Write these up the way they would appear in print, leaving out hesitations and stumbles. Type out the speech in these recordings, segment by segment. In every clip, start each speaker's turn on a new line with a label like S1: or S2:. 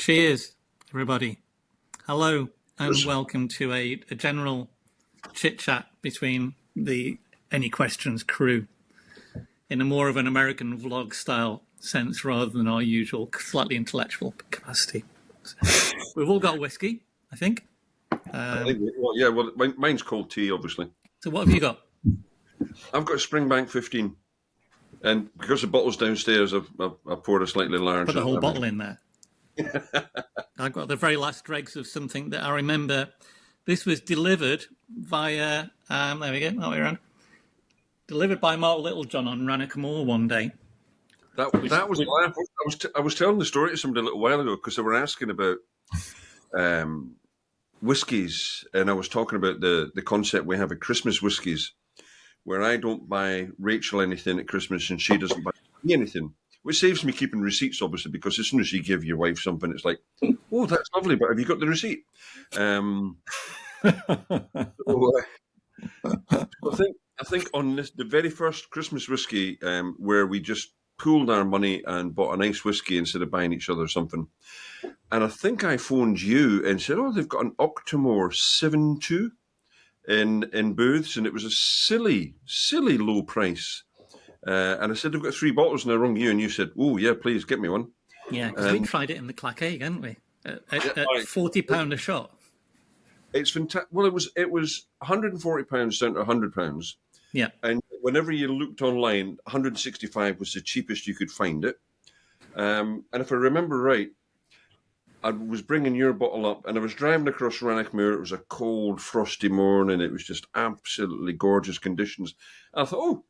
S1: Cheers, everybody. Hello, and welcome to a general chit-chat between the Any Questions crew in a more of an American vlog style sense rather than our usual slightly intellectual capacity. We've all got whiskey, I think.
S2: Mine's cold tea, obviously.
S1: So what have you got?
S2: I've got Springbank 15. And because the bottle's downstairs, I've poured a slightly larger.
S1: Put the whole bottle in there. I've got the very last dregs of something that I remember. This was delivered via, there we go, that way around. Delivered by Mark Littlejohn on Rannoch Moor one day.
S2: That was I was telling the story to somebody a little while ago because they were asking about whiskies, and I was talking about the concept we have of Christmas whiskies, where I don't buy Rachel anything at Christmas and she doesn't buy me anything. Which saves me keeping receipts, obviously, because as soon as you give your wife something, it's like, oh, that's lovely, but have you got the receipt? I think on the very first Christmas whiskey, where we just pooled our money and bought a nice whiskey instead of buying each other something. And I think I phoned you and said, oh, they've got an Octomore 7.2 in booths, and it was a silly low price. And I said, they've got 3 bottles, and I rung you, and you said, oh, yeah, please, get me one.
S1: Yeah, because we tried it in the Clackegg, hadn't we? At £40 a shot.
S2: It's fantastic. Well, it was £140 down to £100.
S1: Yeah.
S2: And whenever you looked online, 165 was the cheapest you could find it. And if I remember right, I was bringing your bottle up, and I was driving across Rannoch Moor. It was a cold, frosty morning. It was just absolutely gorgeous conditions. And I thought, oh,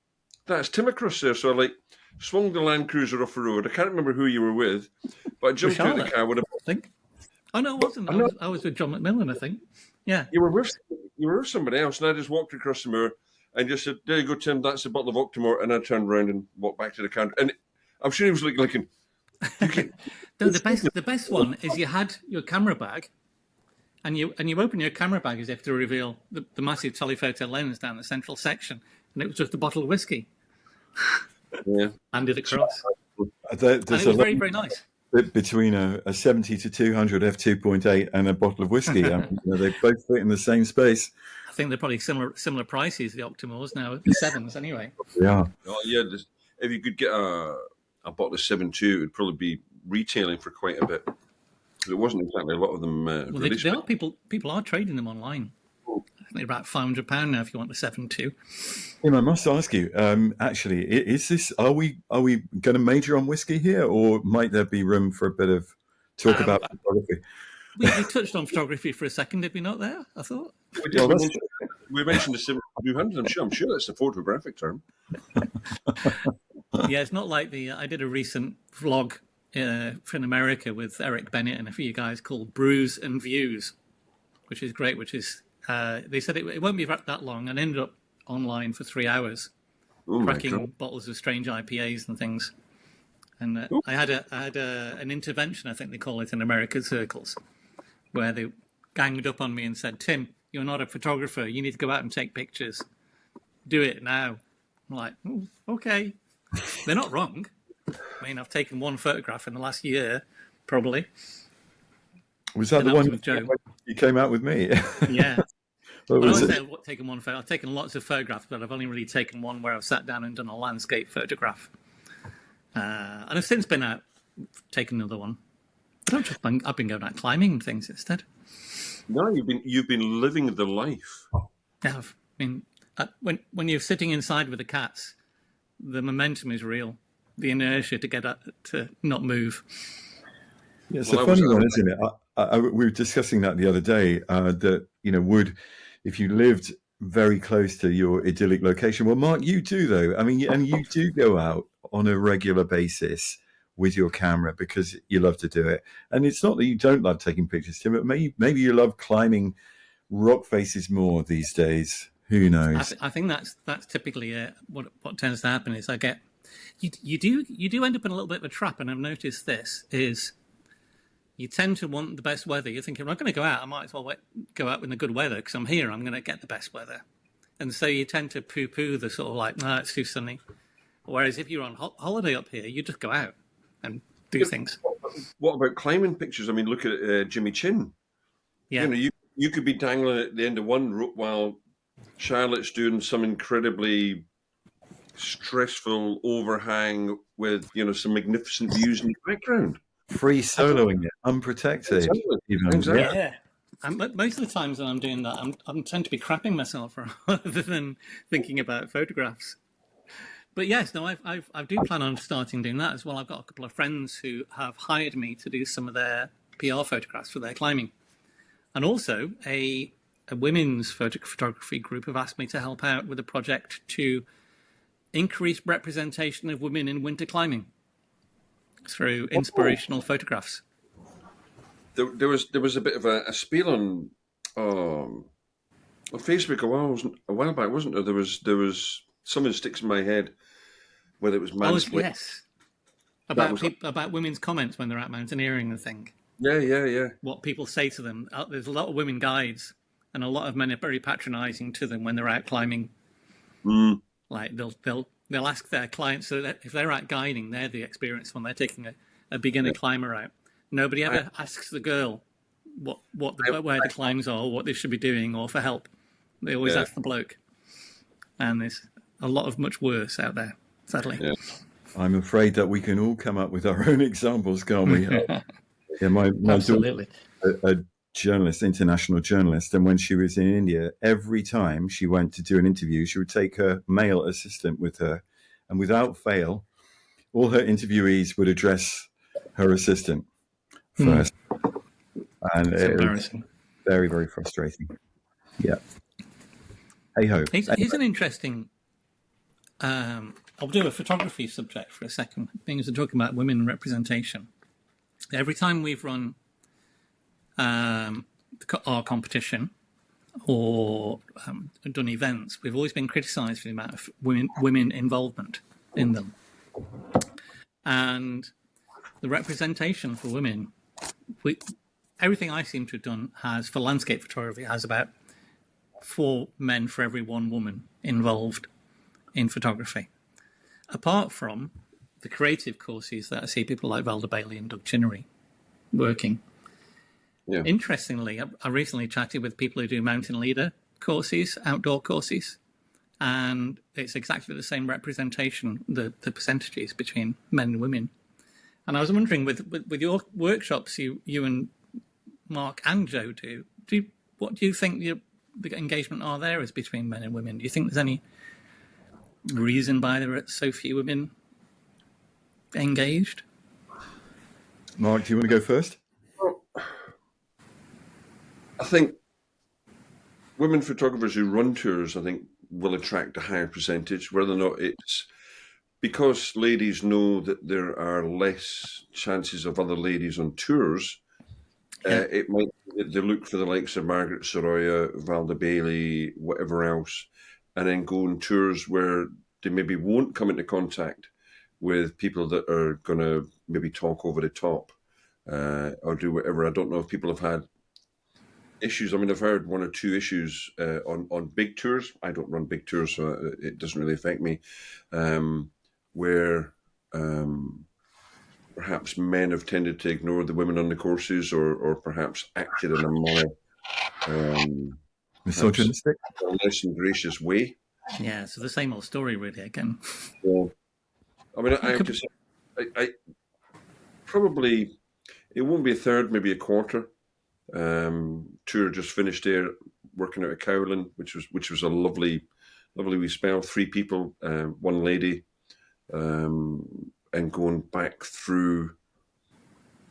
S2: that's Tim across there. So I swung the Land Cruiser off the road. I can't remember who you were with, but I jumped out of the car with a...
S1: I think. Oh, no, it wasn't. I was with John McMillan, I think. Yeah.
S2: You were with somebody else, and I just walked across the moor and just said, there you go, Tim, that's the bottle of Octomore. And I turned around and walked back to the counter. And I'm sure he was looking...
S1: No, the best one is you had your camera bag, and you open your camera bag as if to reveal the massive telephoto lens down the central section, and it was just a bottle of whiskey.
S2: Yeah.
S1: Handed across.
S3: There's
S1: and it was very, very nice.
S3: Between a 70 to 200 f2.8 and a bottle of whiskey. They both fit in the same space.
S1: I think they're probably similar prices, the Octomores now, the 7s anyway.
S3: Yeah.
S2: Oh, yeah. If you could get a bottle of 7.2, it would probably be retailing for quite a bit. There wasn't exactly a lot of them. People are trading them online. I think they're about £500 now if you want the 7.2.
S3: I must ask you, actually, is this? Are we going to major on whiskey here, or might there be room for a bit of talk about photography?
S1: We touched on photography for a second, did we not? There, I thought
S2: we mentioned the 700. I'm sure that's the photographic term.
S1: Yeah, it's not like I did a recent vlog in America with Eric Bennett and a few guys called Brews and Views, which is great. Which is they said it won't be that long, and ended up online for 3 hours, cracking bottles of strange IPAs and things. And I had an intervention, I think they call it in American circles, where they ganged up on me and said, "Tim, you're not a photographer. You need to go out and take pictures. Do it now." I'm like, okay. They're not wrong. I mean, I've taken one photograph in the last year, probably.
S3: Was that the one with Joe? You came out with me?
S1: Yeah. I've taken one photo. I've taken lots of photographs, but I've only really taken one where I've sat down and done a landscape photograph. And I've since been out, taken another one. I've been going out climbing and things instead.
S2: No, you've been living the life.
S1: Yeah, I mean, when you're sitting inside with the cats, the momentum is real. The inertia to get to not move.
S3: Yeah, it's a funny one, isn't it? We were discussing that the other day. That if you lived very close to your idyllic location. Well, Mark, you do though. I mean, and you do go out on a regular basis with your camera because you love to do it. And it's not that you don't love taking pictures, Tim, but maybe you love climbing rock faces more these days. Who knows?
S1: I think that's typically what tends to happen is you do end up in a little bit of a trap, and I've noticed this is you tend to want the best weather. You're thinking, I'm going to go out, I might as well go out in the good weather because I'm here, I'm going to get the best weather. And so you tend to poo-poo the sort of like, no, it's too sunny. Whereas if you're on holiday up here, you just go out and do things.
S2: what about climbing pictures? I mean, look at Jimmy Chin.
S1: Yeah.
S2: You could be dangling at the end of one rope while Charlotte's doing some incredibly stressful overhang with some magnificent views in the background.
S3: Free soloing it, unprotected.
S2: Exactly.
S1: Yeah. And most of the times when I'm doing that, I'm tend to be crapping myself rather than thinking about photographs. But yes, no, I do plan on starting doing that as well. I've got a couple of friends who have hired me to do some of their PR photographs for their climbing, and also a women's photography group have asked me to help out with a project to increase representation of women in winter climbing through inspirational photographs.
S2: There was a bit of a spiel on Facebook a while back, wasn't there? There was something sticks in my head, whether it was mansplaining.
S1: Yes, about women's comments when they're out mountaineering and thing.
S2: Yeah.
S1: What people say to them. There's a lot of women guides, and a lot of men are very patronising to them when they're out climbing. Like they'll ask their clients, so that if they're out guiding, they're the experienced one. They're taking a beginner climber out. Nobody ever asks the girl where the climbs are, or what they should be doing, or for help. They always ask the bloke. And there's a lot of much worse out there, sadly.
S2: Yeah.
S3: I'm afraid that we can all come up with our own examples, can't we? My
S1: Absolutely.
S3: daughter, a journalist, international journalist, and when she was in India, every time she went to do an interview, she would take her male assistant with her, and without fail, all her interviewees would address her assistant first. And
S1: it's embarrassing.
S3: Very, very frustrating. Yeah. Hey ho.
S1: Here's an interesting. I'll do a photography subject for a second. Things are talking about women representation. Every time we've run our competition or done events, we've always been criticised for the amount of women involvement in them, and the representation for women. Everything I seem to have done has, for landscape photography, has about 4 men for every 1 woman involved in photography. Apart from the creative courses that I see people like Valda Bailey and Doug Chinnery working. Yeah. Interestingly, I recently chatted with people who do mountain leader courses, outdoor courses, and it's exactly the same representation, the percentages between men and women. And I was wondering, with your workshops, you and Mark and Joe do, what do you think the engagement are there is between men and women? Do you think there's any reason why there are so few women engaged?
S3: Mark, do you want to go first?
S2: Well, I think women photographers who run tours, I think, will attract a higher percentage, whether or not it's because ladies know that there are less chances of other ladies on tours. It might they look for the likes of Margaret Soroya, Valda Bailey, whatever else, and then go on tours where they maybe won't come into contact with people that are going to maybe talk over the top or do whatever. I don't know if people have had issues. I mean, I've heard 1 or 2 issues on big tours. I don't run big tours, so it doesn't really affect me, where perhaps men have tended to ignore the women on the courses or perhaps acted in a more
S3: misogynistic,
S2: less than gracious way.
S1: Yeah, so the same old story really again.
S2: Yeah. I mean, I have to say, I probably, it won't be a third, maybe a quarter. Tour just finished there, working out of Cowlin, which was a lovely wee spell. 3 people, 1 lady, and going back through.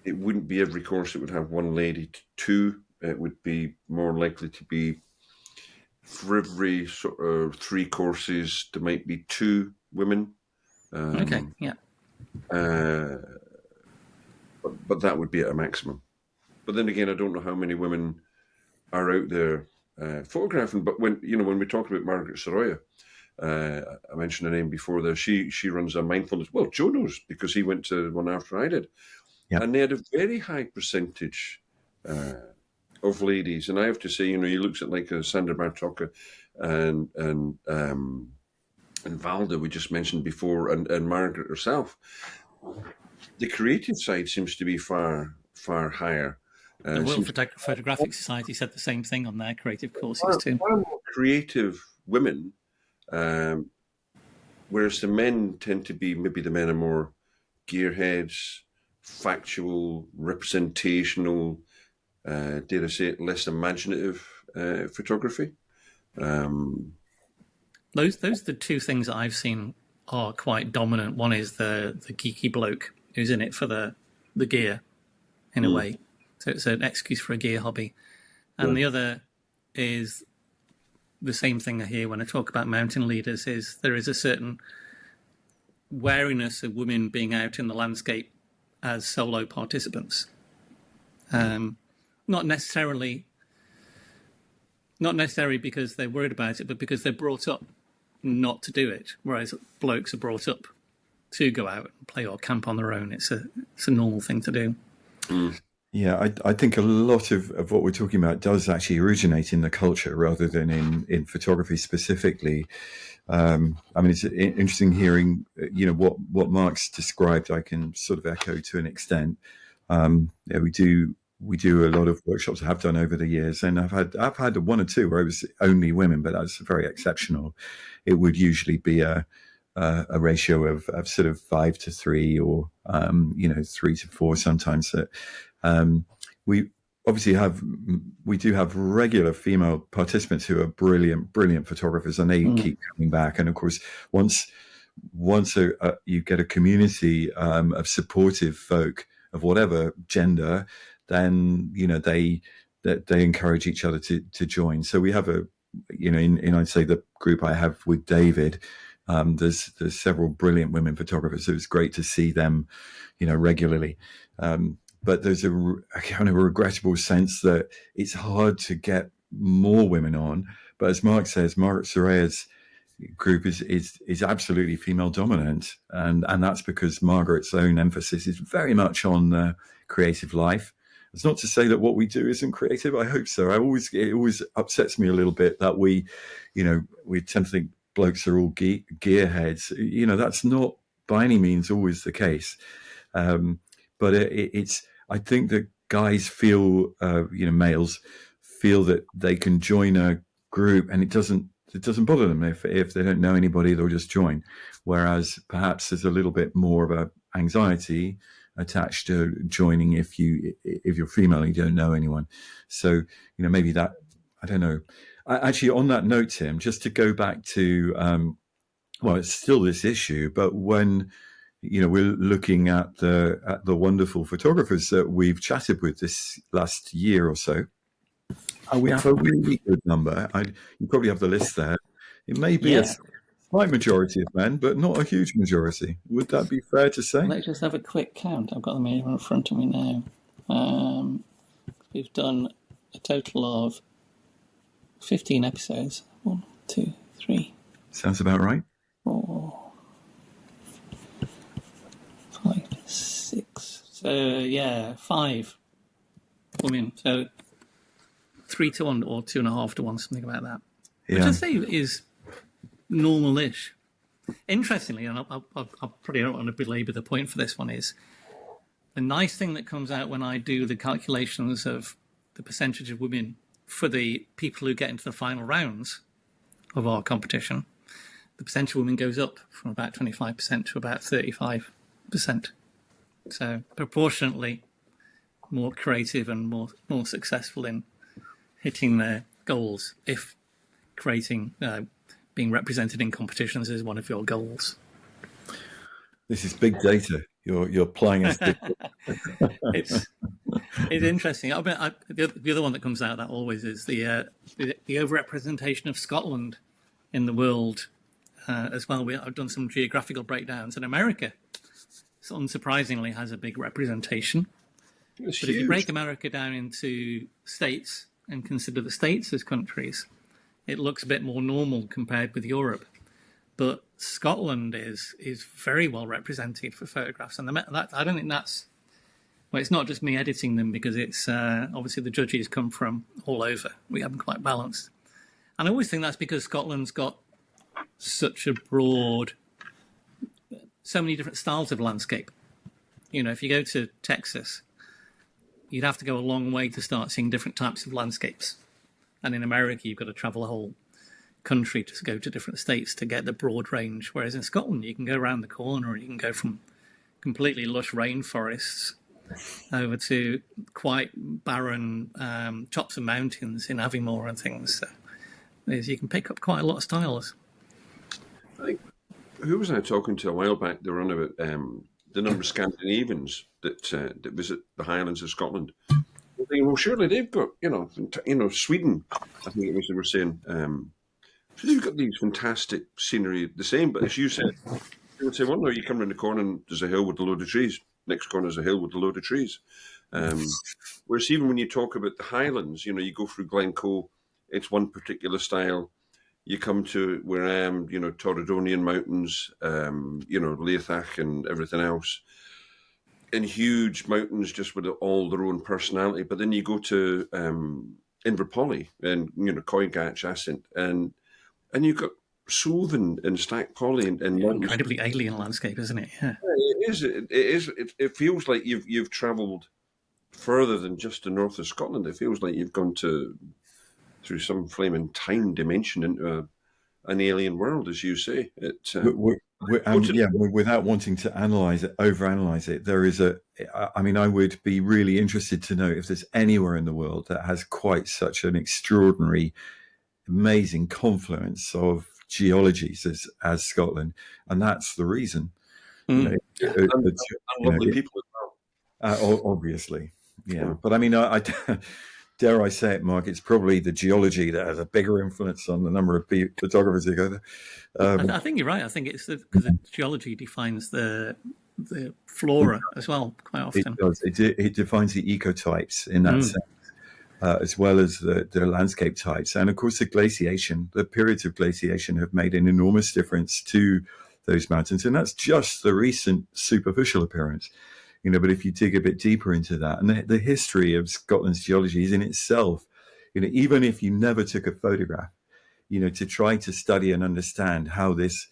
S2: It wouldn't be every course that would have 1 lady to 2. It would be more likely to be for every sort of 3 courses there might be 2 women.
S1: Okay, yeah.
S2: But that would be at a maximum. But then again, I don't know how many women are out there photographing. But when we talk about Margaret Soroya, I mentioned her name before there. She runs a mindfulness. Well, Joe knows because he went to one after I did, and they had a very high percentage of ladies. And I have to say, he looks at like Sandra Bartoka and Valda we just mentioned before, and Margaret herself. the creative side seems to be far higher.
S1: The World Photographic Society said the same thing on their creative courses too.
S2: Far more creative women, whereas the men tend to be, maybe the men are more gearheads, factual, representational, dare I say it, less imaginative photography.
S1: Those are the two things that I've seen are quite dominant. One is the geeky bloke who's in it for the gear, in a way. So it's an excuse for a gear hobby. And the other is the same thing I hear when I talk about mountain leaders, is there is a certain wariness of women being out in the landscape as solo participants. Not necessarily because they're worried about it, but because they're brought up not to do it, whereas blokes are brought up to go out and play or camp on their own. It's a normal thing to do.
S3: Yeah, I think a lot of what we're talking about does actually originate in the culture rather than in photography specifically. I mean, it's interesting hearing, what Mark's described. I can sort of echo to an extent. Yeah, we do a lot of workshops I have done over the years, and I've had one or two where it was only women, but that's very exceptional. It would usually be a ratio of sort of 5 to 3 or 3 to 4 sometimes. We obviously do have regular female participants who are brilliant photographers, and they keep coming back. And of course, once you get a community of supportive folk of whatever gender, then they encourage each other to join. So we have in I'd say the group I have with David, there's several brilliant women photographers. So it's great to see them, regularly. But there's a kind of a regrettable sense that it's hard to get more women on. But as Mark says, Margaret Soraya's group is absolutely female dominant, and that's because Margaret's own emphasis is very much on the creative life. It's not to say that what we do isn't creative. I hope so. It always upsets me a little bit that we tend to think blokes are all gearheads. That's not by any means always the case. But it's. I think that guys feel, males feel that they can join a group, and it doesn't bother them if they don't know anybody, they'll just join. Whereas perhaps there's a little bit more of a anxiety attached to joining if you're female and you don't know anyone. So maybe that, I don't know. Actually, on that note, Tim, just to go back to it's still this issue, but when we're looking at the wonderful photographers that we've chatted with this last year or so, we have a really good number. You probably have the list there. It may be a slight majority of men, but not a huge majority. Would that be fair to say?
S1: Let's just have a quick count. I've got them here in front of me now. We've done a total of 15 episodes. 1, 2, 3.
S3: Sounds about right.
S1: 4, 5, 6. So 5 women. So 3 to 1 or 2.5 to 1, something like that. Which I say is normal-ish. Interestingly, and I probably don't want to belabor the point for this one, is the nice thing that comes out when I do the calculations of the percentage of women for the people who get into the final rounds of our competition, the percentage of women goes up from about 25% to about 35%. So proportionately more creative and more successful in hitting their goals if creating, being represented in competitions is one of your goals.
S3: This is big data. You're applying us.
S1: It's interesting. I mean, the other one that comes out of that always is the overrepresentation of Scotland in the world as well. I've done some geographical breakdowns, and America, unsurprisingly, has a big representation. But if you break America down into states and consider the states as countries, it looks a bit more normal compared with Europe. But Scotland is very well represented for photographs, and I don't think that's. Well, it's not just me editing them, because it's obviously the judges come from all over. We have them quite balanced, and I always think that's because Scotland's got such a broad, so many different styles of landscape. If you go to Texas, you'd have to go a long way to start seeing different types of landscapes. And in America, you've got to travel a whole country to go to different states to get the broad range. Whereas in Scotland, you can go around the corner and you can go from completely lush rainforests over to quite barren tops of mountains in Aviemore and things. So you can pick up quite a lot of styles.
S2: I think, who was I talking to a while back? They were on about the number of Scandinavians that visit the Highlands of Scotland. I'm thinking, well, surely they've got, Sweden. I think it was they were saying. So they've got these fantastic scenery, the same. But as you said, they would say, well, no, you come around the corner and there's a hill with a load of trees. Next corner is a hill with a load of trees. Whereas even when you talk about the Highlands, you go through Glencoe, it's one particular style. You come to where I am, Torridonian Mountains, Leithach and everything else. And huge mountains just with all their own personality. But then you go to Inverpolly and, Coigach, Assynt, and you've got Southern and Stack Polly and
S1: incredibly alien landscape, isn't it? Yeah.
S2: It is. It is. It feels like you've travelled further than just the north of Scotland. It feels like you've gone through some flaming time dimension into an alien world, as you say.
S3: Without wanting to overanalyze it, there is I would be really interested to know if there's anywhere in the world that has quite such an extraordinary, amazing confluence of geologies as Scotland, and that's the reason.
S2: Lovely people as
S3: well. Obviously, yeah. But I dare I say it, Mark? It's probably the geology that has a bigger influence on the number of photographers who go there.
S1: I think you're right. I think it's because the geology defines the flora as well. Quite often,
S3: it does. It defines the ecotypes in that sense. As well as the landscape types. And of course, the periods of glaciation have made an enormous difference to those mountains. And that's just the recent superficial appearance. But if you dig a bit deeper into that, and the history of Scotland's geology is in itself, even if you never took a photograph, to try to study and understand how this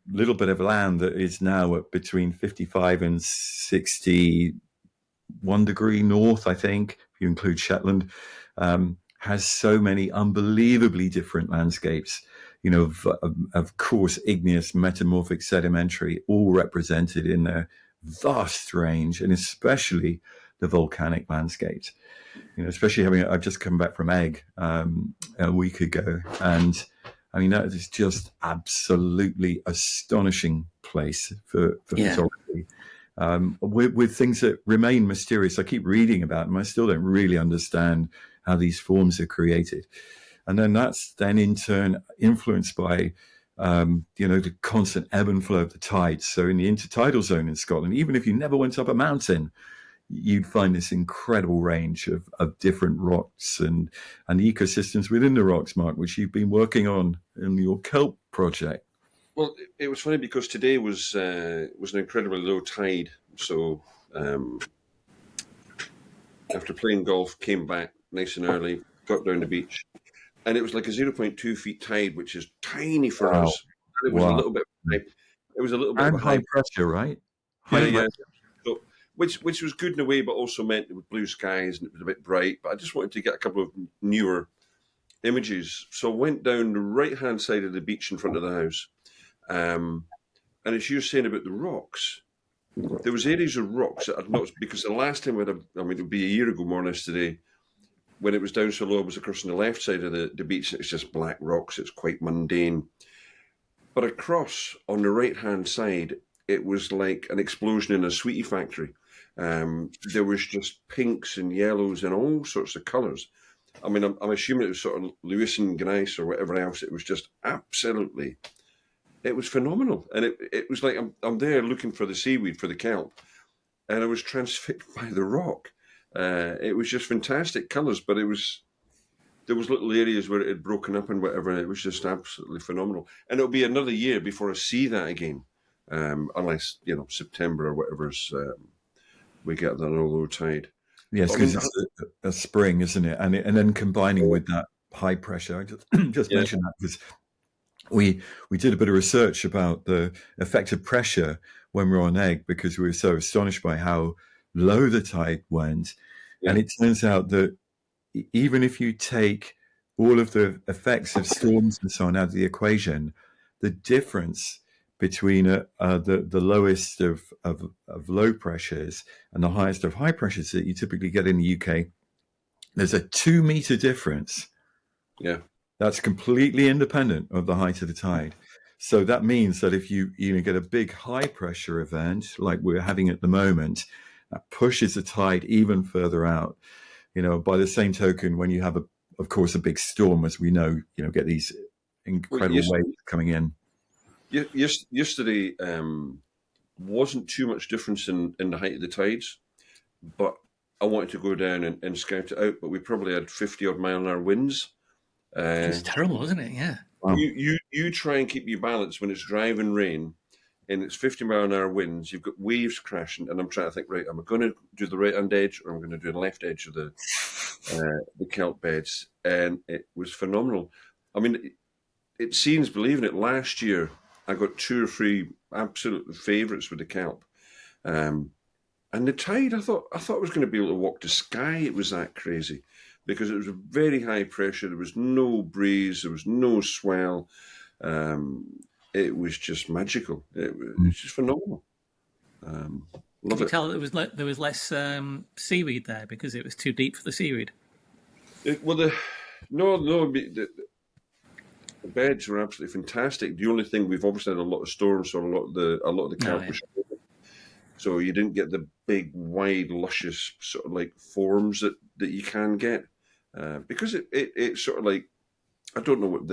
S3: little bit of land that is now at between 55 and 61 degree north, I think, if you include Shetland, has so many unbelievably different landscapes, of course, igneous, metamorphic, sedimentary, all represented in their vast range, and especially the volcanic landscapes. Especially I've just come back from Egg a week ago, and that is just absolutely astonishing place for photography. With things that remain mysterious. I keep reading about them. I still don't really understand how these forms are created. And then that's in turn influenced by, the constant ebb and flow of the tides. So in the intertidal zone in Scotland, even if you never went up a mountain, you'd find this incredible range of different rocks and ecosystems within the rocks, Mark, which you've been working on in your kelp project.
S2: Well, it was funny because today was an incredibly low tide. So after playing golf, came back nice and early, got down the beach, and it was like a 0.2 feet tide, which is tiny for us. And it was a little bit. It was a little bit
S3: and
S2: of
S3: high pressure, right?
S2: Yeah. So, which was good in a way, but also meant it was blue skies and it was a bit bright. But I just wanted to get a couple of newer images, so I went down the right-hand side of the beach in front of the house. And as you're saying about the rocks, there was areas of rocks that I'd noticed, because the last time it would be a year ago more or less today, when it was down so low, I was across on the left side of the beach, and it's just black rocks. It's quite mundane. But across on the right-hand side, it was like an explosion in a sweetie factory. There was just pinks and yellows and all sorts of colours. I'm assuming it was sort of Lewis and Gneiss or whatever else. It was just absolutely... It was phenomenal, and it was like I'm there looking for the seaweed, for the kelp, and I was transfixed by the rock. It was just fantastic colours, but there was little areas where it had broken up and whatever, and it was just absolutely phenomenal. And it'll be another year before I see that again, unless September or whatever's we get that low tide.
S3: Yes, because it's a spring, isn't it? And then combining with that high pressure, I just mentioned that because we did a bit of research about the effect of pressure when we were on Egg because we were so astonished by how low the tide went. Yeah. And it turns out that even if you take all of the effects of storms and so on out of the equation, the difference between the lowest of low pressures and the highest of high pressures that you typically get in the UK, there's a 2 meter difference.
S2: Yeah.
S3: That's completely independent of the height of the tide. So that means that if you get a big high pressure event like we're having at the moment, that pushes the tide even further out. By the same token, when you have of course, a big storm, as we know, get these incredible waves coming in.
S2: Yesterday wasn't too much difference in the height of the tides, but I wanted to go down and scout it out. But we probably had 50-odd mile-an-hour winds.
S1: It's terrible, isn't it? Yeah.
S2: Wow. You try and keep your balance when it's driving rain, and it's 50-mile-an-hour winds. You've got waves crashing, and I'm trying to think. Right, am I going to do the right-hand edge, or am I going to do the left edge of the kelp beds? And it was phenomenal. I mean, it seems, believing it, last year I got 2 or 3 absolute favourites with the kelp. And the tide, I thought I was going to be able to walk to Skye. It was that crazy because it was a very high pressure. There was no breeze. There was no swell. It was just magical. It was just phenomenal.
S1: Can you tell there was less seaweed there because it was too deep for the seaweed?
S2: The beds were absolutely fantastic. The only thing, we've obviously had a lot of storms, so a lot of the kelp was short. So you didn't get the big, wide, luscious sort of like forms that you can get because it sort of like, I don't know what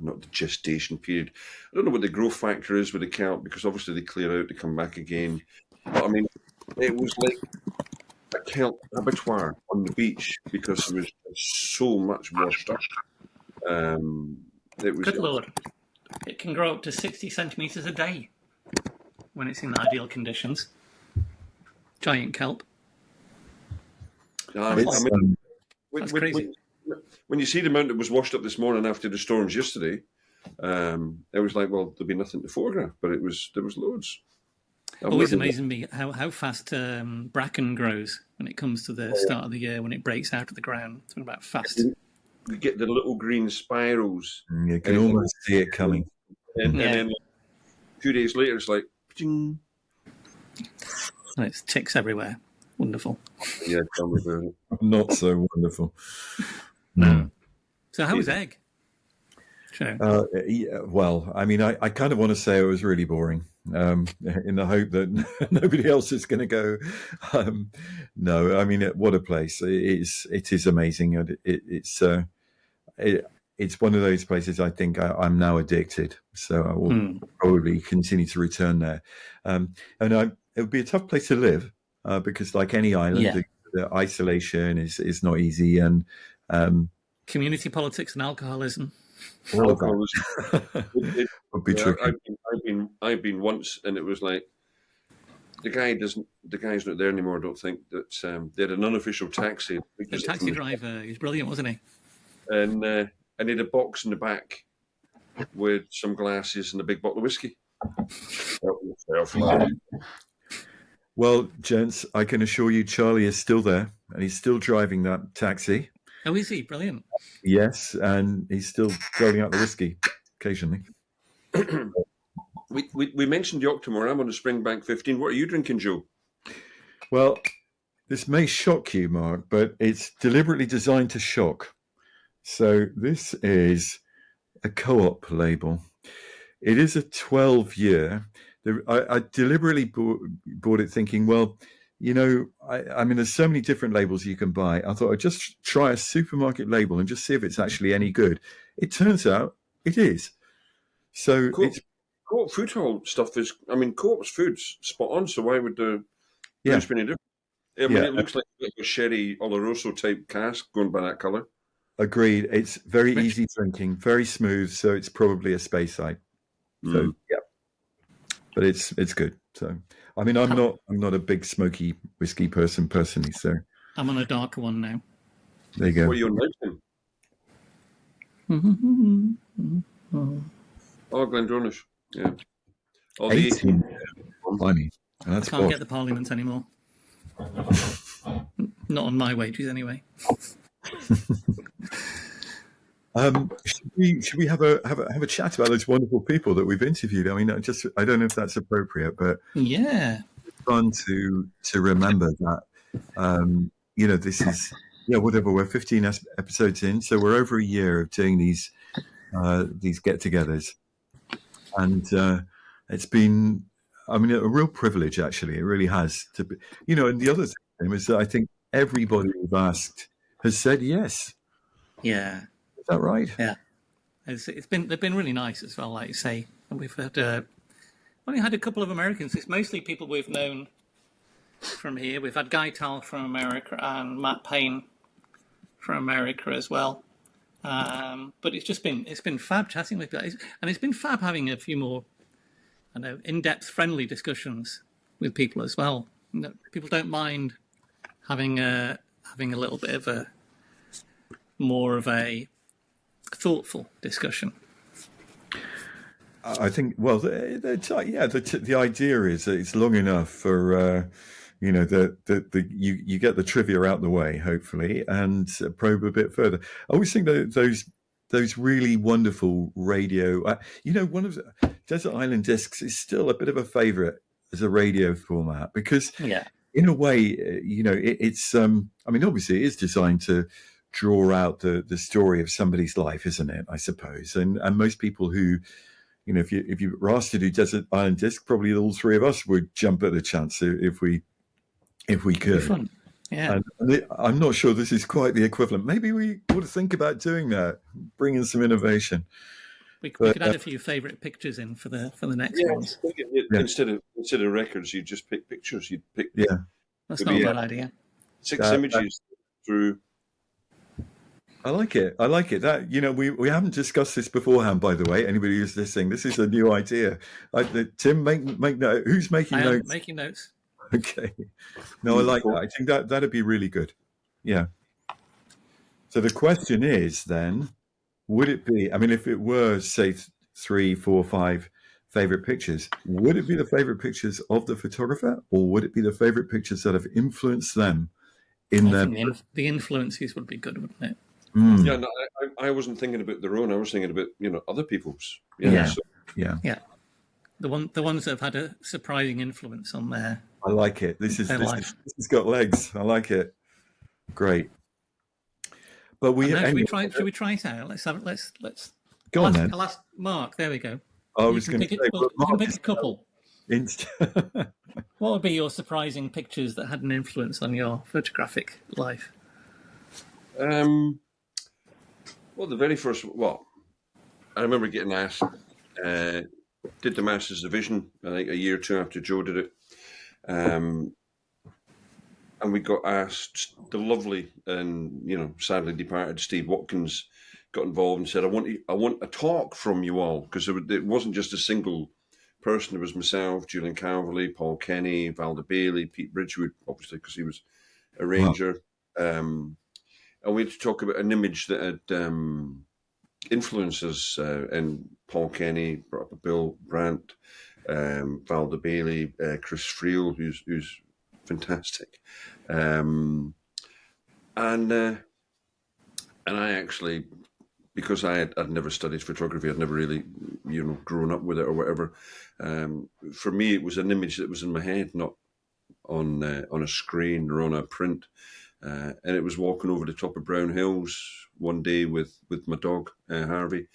S2: not the gestation period. I don't know what the growth factor is with the kelp because obviously they clear out, they come back again. But I mean, it was like a kelp abattoir on the beach because there was so much washed up.
S1: Good Lord. It can grow up to 60 centimetres a day when it's in ideal conditions. Giant kelp.
S2: That's crazy. When you see the amount that was washed up this morning after the storms yesterday, it was like, well, there'll be nothing to photograph, but there was loads.
S1: Always amazing me how fast bracken grows when it comes to the start of the year when it breaks out of the ground. It's about fast.
S2: You get the little green spirals.
S3: You can almost see it coming.
S2: And then 2 days later, it's like, ding.
S1: And it's ticks everywhere. Wonderful.
S2: Yeah, tell me about it.
S3: Not so wonderful.
S1: No. So how was Egg? Sure.
S3: Well, I mean, I kind of want to say it was really boring, in the hope that nobody else is going to go. No, I mean, what a place! It is amazing, and it's one of those places I think I'm now addicted. So I will probably continue to return there, and it would be a tough place to live because, like any island, the isolation is not easy, and
S1: community politics and alcoholism.
S3: All of that would be tricky.
S2: I've been once, and it was like the guy's not there anymore. I don't think that they had an unofficial taxi.
S1: The taxi driver, he's brilliant, wasn't he?
S2: And he had a box in the back with some glasses and a big bottle of whiskey.
S3: Well, gents, I can assure you, Charlie is still there, and he's still driving that taxi.
S1: Oh, is he? Brilliant.
S3: Yes, and he's still rolling out the whiskey occasionally.
S2: We mentioned the Octomore. I'm on the Springbank 15. What are you drinking, Joe?
S3: Well, this may shock you, Mark, but it's deliberately designed to shock. So this is a co-op label. It is a 12-year. I deliberately bought it thinking, well, I mean, there's so many different labels you can buy. I thought I'd just try a supermarket label and just see if it's actually any good. It turns out it is. So
S2: Co-op food hall stuff is, I mean, Co-op's food's spot on, so why would the booze be any different? I mean, it looks like a sherry Oloroso type cask going by that colour.
S3: Agreed. It's very easy drinking, very smooth, so it's probably a Speyside. So, but it's good. So, I mean, I'm not a big smoky whiskey person personally. So
S1: I'm on a darker one now.
S3: There you go.
S2: What are you on now? Oh, Glendronach. Yeah.
S3: 18. Blimey.
S1: I
S3: That's
S1: can't
S3: posh.
S1: get the Parliament anymore. Not on my wages, anyway.
S3: Should we have a chat about those wonderful people that we've interviewed? I mean, I don't know if that's appropriate, but
S1: Yeah.
S3: it's fun to remember that. This is whatever, we're 15 episodes in, so we're over a year of doing these get-togethers, and it's been, I mean, a real privilege. Actually, it really has to be. And the other thing is that I think everybody we've asked has said yes.
S1: Yeah.
S3: Is that right?
S1: Yeah. They've been really nice as well, like you say. And we've had only had a couple of Americans. It's mostly people we've known from here. We've had Guy Tal from America and Matt Payne from America as well. But it's been fab chatting with guys, and it's been fab having a few more, in-depth, friendly discussions with people as well. People don't mind having a little bit of a more of a thoughtful discussion.
S3: I think, well, the idea is that it's long enough for, you get the trivia out the way, hopefully, and probe a bit further. I always think that those really wonderful radio, one of the Desert Island Discs is still a bit of a favorite as a radio format because, in a way, it's, I mean, obviously it is designed to draw out the story of somebody's life, isn't it? I suppose, and most people who, if you were asked to do Desert Island Disc, probably all three of us would jump at the chance if we could.
S1: Fun. Yeah.
S3: And I'm not sure this is quite the equivalent. Maybe we ought to think about doing that, bringing some innovation.
S1: We could add a few favourite pictures in for the next ones.
S2: Instead of records, you just pick pictures. You'd pick.
S3: Yeah,
S1: that's not a bad idea.
S2: 6 images through.
S3: I like it. That, we haven't discussed this beforehand, by the way. Anybody who's listening, this is a new idea. Tim, make note. Who's making notes?
S1: I am making notes.
S3: Okay. No, I like that. I think that'd be really good. Yeah. So the question is then, would it be, I mean, if it were, say, 3, 4, 5 favorite pictures, would it be the favorite pictures of the photographer, or would it be the favorite pictures that have influenced them in their...
S1: The influences would be good, wouldn't it?
S3: Mm.
S2: Yeah, no, I wasn't thinking about their own. I was thinking about other people's.
S3: Yeah.
S1: The ones that have had a surprising influence on their.
S3: I like it. This has got legs. I like it. Great. But
S1: should we try it out? Let's
S3: go on then.
S1: I'll ask Mark. There we go.
S3: I was going to say,
S1: you can pick a couple.
S3: What
S1: would be your surprising pictures that had an influence on your photographic life?
S2: Well, the very first, I remember getting asked, did the Masters Division, I think a year or two after Joe did it. And we got asked, the lovely and, sadly departed Steve Watkins got involved and said, I want a talk from you all, because it wasn't just a single person. It was myself, Julian Calverley, Paul Kenny, Valda Bailey, Pete Bridgewood, obviously, because he was a ranger. Wow. And we had to talk about an image that had influenced us, and Paul Kenny brought up Bill Brandt, Valda Bailey, Chris Friel, who's fantastic, and I actually, because I'd never studied photography, I'd never really grown up with it or whatever. For me, it was an image that was in my head, not on a screen or on a print. And it was walking over the top of Brown Hills one day with my dog, Harvey.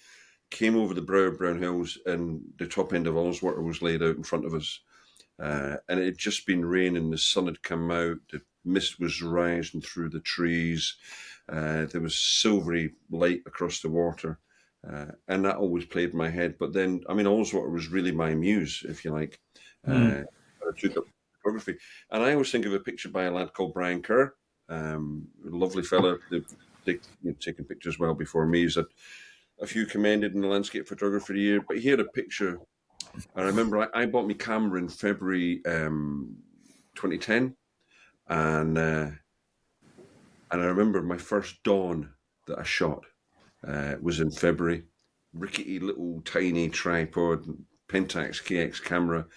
S2: Came over the brow of Brown Hills, and the top end of Oswater was laid out in front of us. And it had just been raining, the sun had come out, the mist was rising through the trees. There was silvery light across the water. And that always played in my head. But then, I mean, Oswater was really my muse, if you like. I took up photography. And I always think of a picture by a lad called Brian Kerr. Lovely fella, taken pictures well before me. He's had a few commended in the landscape photographer of the year, but he had a picture. I remember I bought my camera in February 2010, and I remember my first dawn that I shot was in February. Rickety little tiny tripod, Pentax KX camera.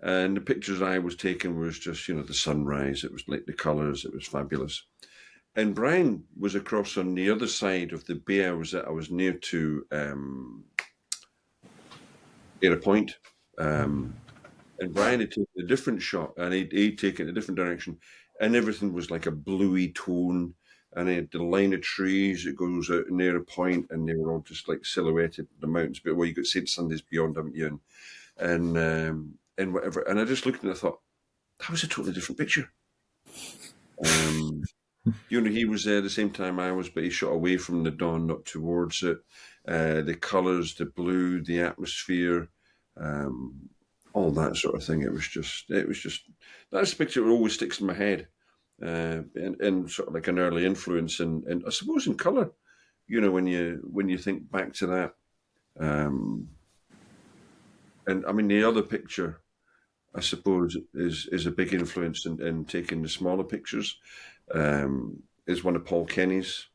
S2: And the pictures I was taking was just, the sunrise. It was like the colours. It was fabulous. And Brian was across on the other side of the bay I was near to Ayr Point. And Brian had taken a different shot, and he'd taken a different direction, and everything was like a bluey tone. And he had the line of trees that goes out near a point, and they were all just like silhouetted the mountains. But well, you got St. Sunday's beyond, haven't you? And whatever. And I just looked and I thought, that was a totally different picture. He was there at the same time I was, but he shot away from the dawn, not towards it. The colours, the blue, the atmosphere, all that sort of thing. It was just that's a picture that always sticks in my head, and sort of like an early influence, and I suppose in colour, when you think back to that, and I mean the other picture, I suppose is a big influence in taking the smaller pictures. Is one of Paul Kenny's,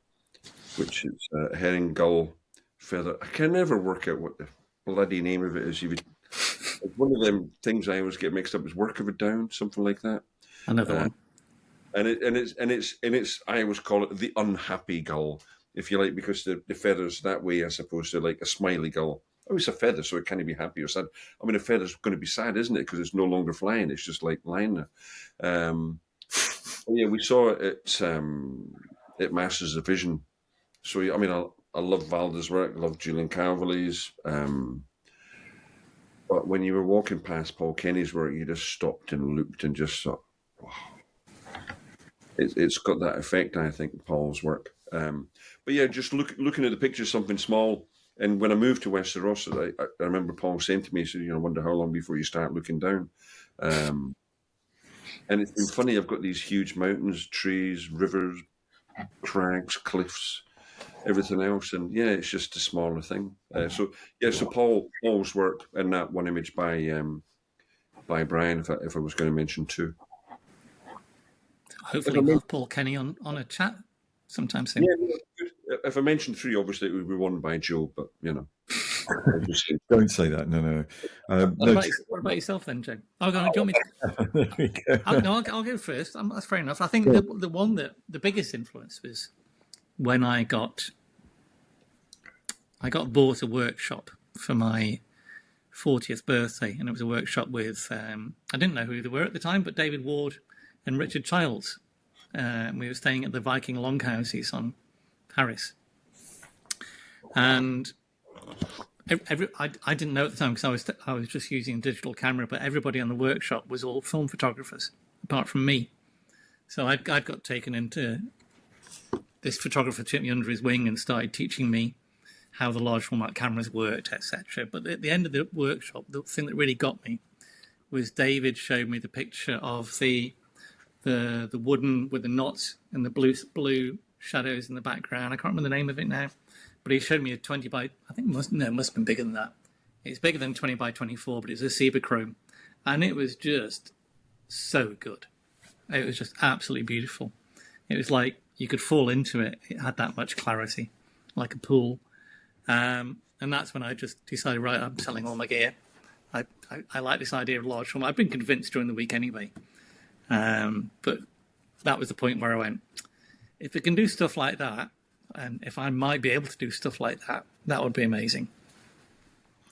S2: which is a herring gull feather. I can never work out what the bloody name of it is. It's one of them things I always get mixed up as work of a down, something like that.
S1: Another one.
S2: And it's I always call it the unhappy gull, if you like, because the feathers that way, as opposed to like a smiley gull. Oh, it's a feather, so it can't be happy or sad. I mean, a feather's going to be sad, isn't it? Because it's no longer flying; it's just like lying there. Yeah, we saw it at Masters of Vision. So I mean, I love Valda's work, I love Julian Calverley's. But when you were walking past Paul Kenny's work, you just stopped and looked and just thought, wow. It's got that effect, I think, Paul's work. But yeah, just looking at the picture, something small. And when I moved to Westeros, I remember Paul saying to me, he said, I wonder how long before you start looking down. And it's been funny, I've got these huge mountains, trees, rivers, crags, cliffs, everything else. And yeah, it's just a smaller thing. So Paul's work and that one image by Brian, if I was going to mention two.
S1: Hopefully we'll have Paul Kenny on a chat sometime soon.
S2: Yeah, if I mentioned three, obviously it would be one by Joe, but
S3: Don't say that. No.
S1: What about yourself then, Joe? Do you want me to... I'll go first. That's fair enough. I think the one that the biggest influence was when I got bought a workshop for my 40th birthday, and it was a workshop with I didn't know who they were at the time, but David Ward and Richard Childs. We were staying at the Viking Longhouses on Paris, and I didn't know at the time because I was just using a digital camera, but everybody on the workshop was all film photographers apart from me. So I got taken into this photographer, took me under his wing and started teaching me how the large format cameras worked, etc. But at the end of the workshop, the thing that really got me was David showed me the picture of the wooden with the knots and the blue shadows in the background. I can't remember the name of it now, but he showed me a 20 by, I think it must have been bigger than that. It's bigger than 20 by 24, but it's a Cibachrome, and it was just so good. It was just absolutely beautiful. It was like you could fall into it. It had that much clarity, like a pool. And that's when I just decided, right, I'm selling all my gear. I like this idea of large format. I've been convinced during the week anyway. But that was the point where I went, if it can do stuff like that, and if I might be able to do stuff like that, that would be amazing.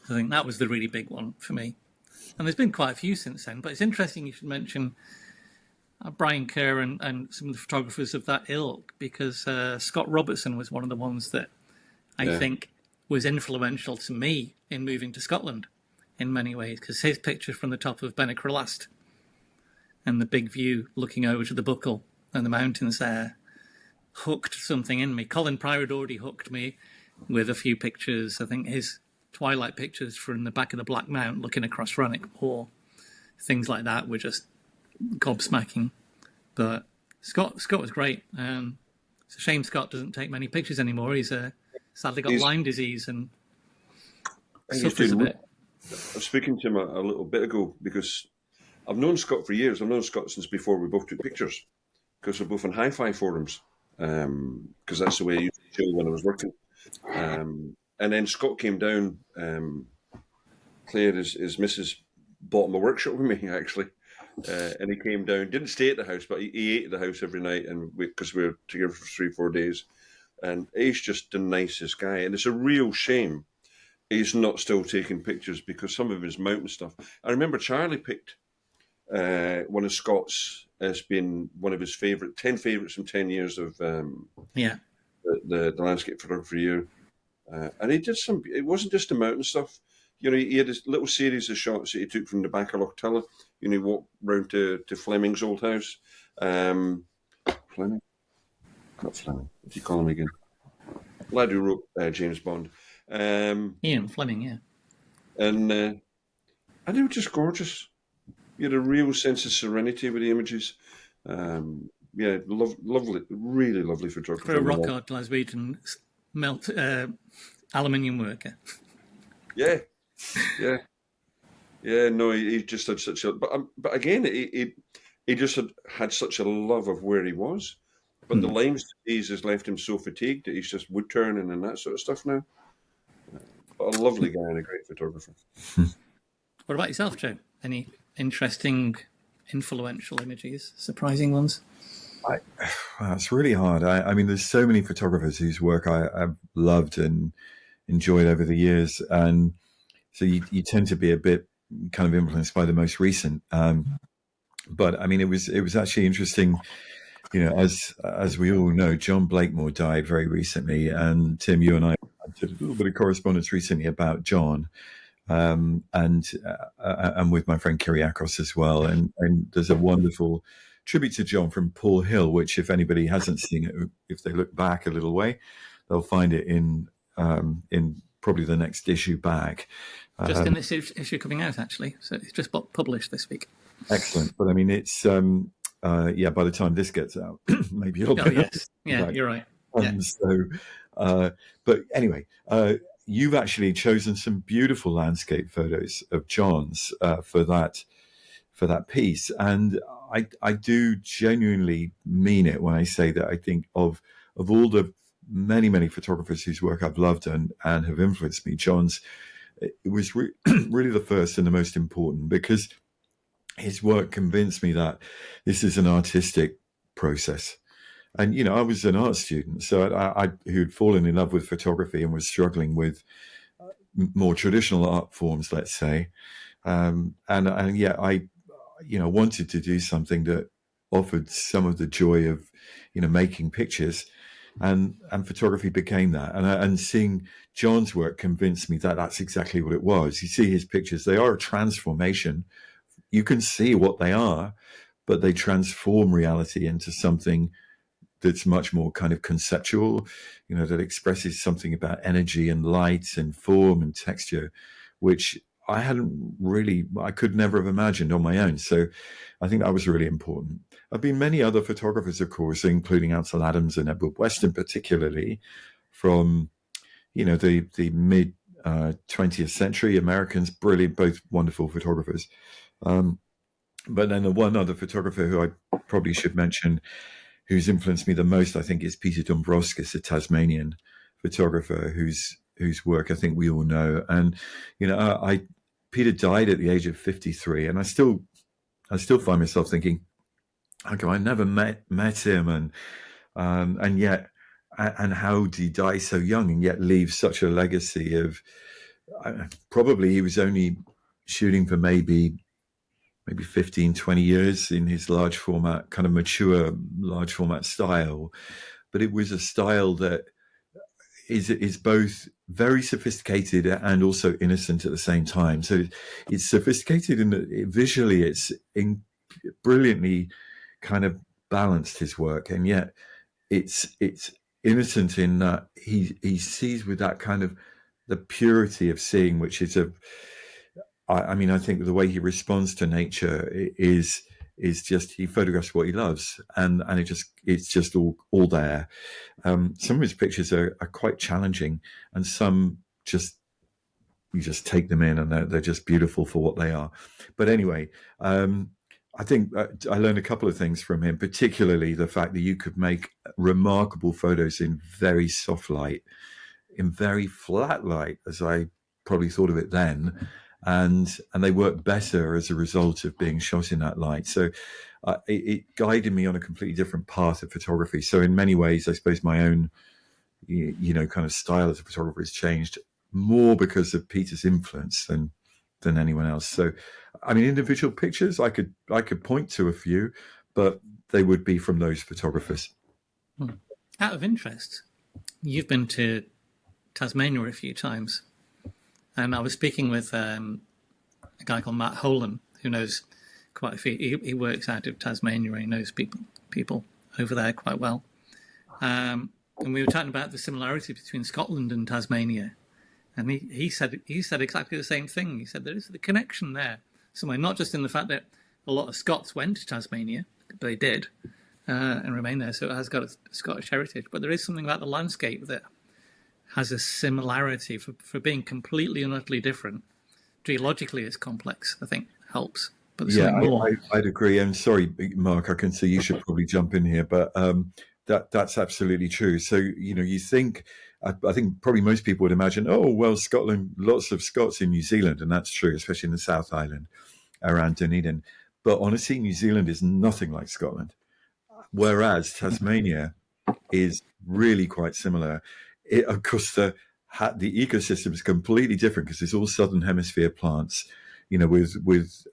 S1: I think that was the really big one for me. And there's been quite a few since then, but it's interesting you should mention Brian Kerr and some of the photographers of that ilk, because Scott Robertson was one of the ones that I think was influential to me in moving to Scotland in many ways, because his picture from the top of Benacrelast and the big view looking over to the Buckle and the mountains there hooked something in me. Colin Pryor had already hooked me with a few pictures. I think his twilight pictures from the back of the Black Mount looking across Rannoch Moor, things like that were just gobsmacking. But Scott was great. It's a shame Scott doesn't take many pictures anymore. He's sadly got Lyme disease and suffers a bit.
S2: I was speaking to him a little bit ago because I've known Scott for years. I've known Scott since before we both took pictures, because we're both on hi-fi forums, because that's the way I used to chill when I was working. And then Scott came down. Claire, his missus, bottom of workshop with me, actually. And he came down, didn't stay at the house, but he ate at the house every night, and because we were together for 3-4 days. And he's just the nicest guy. And it's a real shame he's not still taking pictures, because some of his mountain stuff. I remember Charlie picked one of Scott's as being one of his 10 favourites from 10 years of the landscape photography year. And he did some, it wasn't just the mountain stuff. You know, he had a little series of shots that he took from the back of Loch Tilla. You know, he walked round to Fleming's old house. Fleming? Not Fleming. What do you call him again? Lad who wrote James Bond.
S1: Ian Fleming, yeah.
S2: And they were just gorgeous. You had a real sense of serenity with the images. Lovely, really lovely photography.
S1: For a rock-hard Glaswegian melt aluminium worker.
S2: Yeah. No, he just had such a. But again, he just had such a love of where he was. But the limes disease has left him so fatigued that he's just wood turning and that sort of stuff now. But a lovely guy and a great photographer.
S1: What about yourself, Joe? Any interesting, influential images, surprising ones?
S3: It's really hard. I mean, there's so many photographers whose work I've loved and enjoyed over the years, and so you tend to be a bit kind of influenced by the most recent. But I mean, it was actually interesting. You know, as we all know, John Blakemore died very recently, and Tim, you and I did a little bit of correspondence recently about John, and with my friend Kyriakos as well. And there's a wonderful tribute to John from Paul Hill, which if anybody hasn't seen it, if they look back a little way, they'll find it in probably the next issue back.
S1: Just in this issue coming out, actually. So it's just published this week.
S3: Excellent. But I mean, it's, by the time this gets out, maybe it'll be.
S1: Yes. Yeah, right. You're right.
S3: But anyway, you've actually chosen some beautiful landscape photos of John's for that piece. And I do genuinely mean it when I say that I think of all the many, many photographers whose work I've loved and have influenced me, John's, it was really the first and the most important, because his work convinced me that this is an artistic process. And, you know, I was an art student, so I who'd fallen in love with photography and was struggling with more traditional art forms, let's say. And yet I wanted to do something that offered some of the joy of, you know, making pictures, and photography became that. And seeing John's work convinced me that that's exactly what it was. You see his pictures, they are a transformation. You can see what they are, but they transform reality into something that's much more kind of conceptual, you know, that expresses something about energy and light and form and texture, which I could never have imagined on my own. So I think that was really important. I've been many other photographers, of course, including Ansel Adams and Edward Weston, particularly from, you know, the mid 20th century Americans, brilliant, both wonderful photographers. But then the one other photographer who I probably should mention, who's influenced me the most, I think, is Peter Dombrovskis, a Tasmanian photographer whose work I think we all know. And, you know, Peter died at the age of 53, and I still find myself thinking, okay, I never met him, and yet, and how did he die so young and yet leave such a legacy of, probably he was only shooting for maybe 15, 20 years in his large format, kind of mature large format style. But it was a style that is both very sophisticated and also innocent at the same time. So it's sophisticated and visually it's brilliantly kind of balanced, his work. And yet it's innocent in that he sees with that kind of the purity of seeing, which is I mean, I think the way he responds to nature is just, he photographs what he loves, and it's just all there. Some of his pictures are quite challenging, and some you just take them in, and they're just beautiful for what they are. But anyway, I think I learned a couple of things from him, particularly the fact that you could make remarkable photos in very soft light, in very flat light, as I probably thought of it then. and they work better as a result of being shot in that light. So it guided me on a completely different path of photography. So in many ways, I suppose my own, kind of style as a photographer has changed more because of Peter's influence than anyone else. So, I mean, individual pictures, I could point to a few, but they would be from those photographers.
S1: Out of interest, you've been to Tasmania a few times, and I was speaking with a guy called Matt Holan, who knows quite a few. He works out of Tasmania, and he knows people over there quite well. And we were talking about the similarity between Scotland and Tasmania, and he said exactly the same thing. He said there is the connection there somewhere, not just in the fact that a lot of Scots went to Tasmania, but they did, and remain there, so it has got a Scottish heritage, but there is something about the landscape that has a similarity for being completely and utterly different. Geologically, it's complex, I think, helps. But there's something more.
S3: I'd agree. And sorry, Mark, I can see you should probably jump in here, but that's absolutely true. So, you think, I think probably most people would imagine, oh, well, Scotland, lots of Scots in New Zealand, and that's true, especially in the South Island around Dunedin. But honestly, New Zealand is nothing like Scotland, whereas Tasmania is really quite similar. Of course, the ecosystem is completely different because it's all southern hemisphere plants, with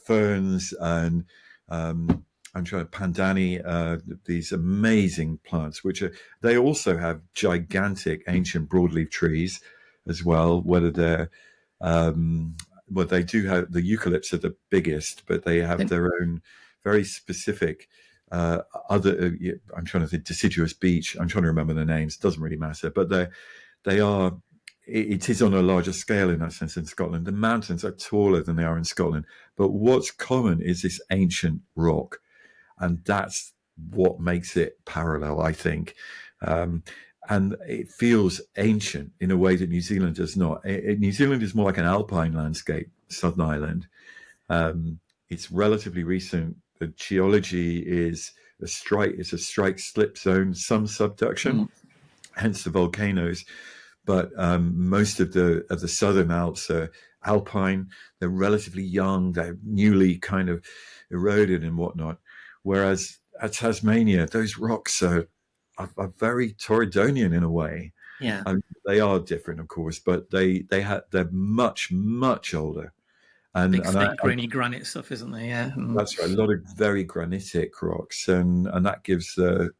S3: ferns and I'm trying to pandani, these amazing plants, they also have gigantic ancient broadleaf trees as well. Whether they're they do have the eucalypts are the biggest, but they have their own very specific other. I'm trying to think deciduous beech. I'm trying to remember the names. It doesn't really matter, but they are. It is on a larger scale in that sense in Scotland. The mountains are taller than they are in Scotland, but what's common is this ancient rock, and that's what makes it parallel, I think. And it feels ancient in a way that New Zealand does not. New Zealand is more like an alpine landscape, Southern Island. It's relatively recent. The geology is a strike slip zone, some subduction, hence the volcanoes. But most of the Southern Alps are alpine. They're relatively young. They're newly kind of eroded and whatnot. Whereas at Tasmania, those rocks are very Torridonian in a way.
S1: Yeah,
S3: they are different, of course, but they're much, much older. And
S1: big, thick, grainy granite stuff, isn't there? Yeah,
S3: that's right. A lot of very granitic rocks, and that gives the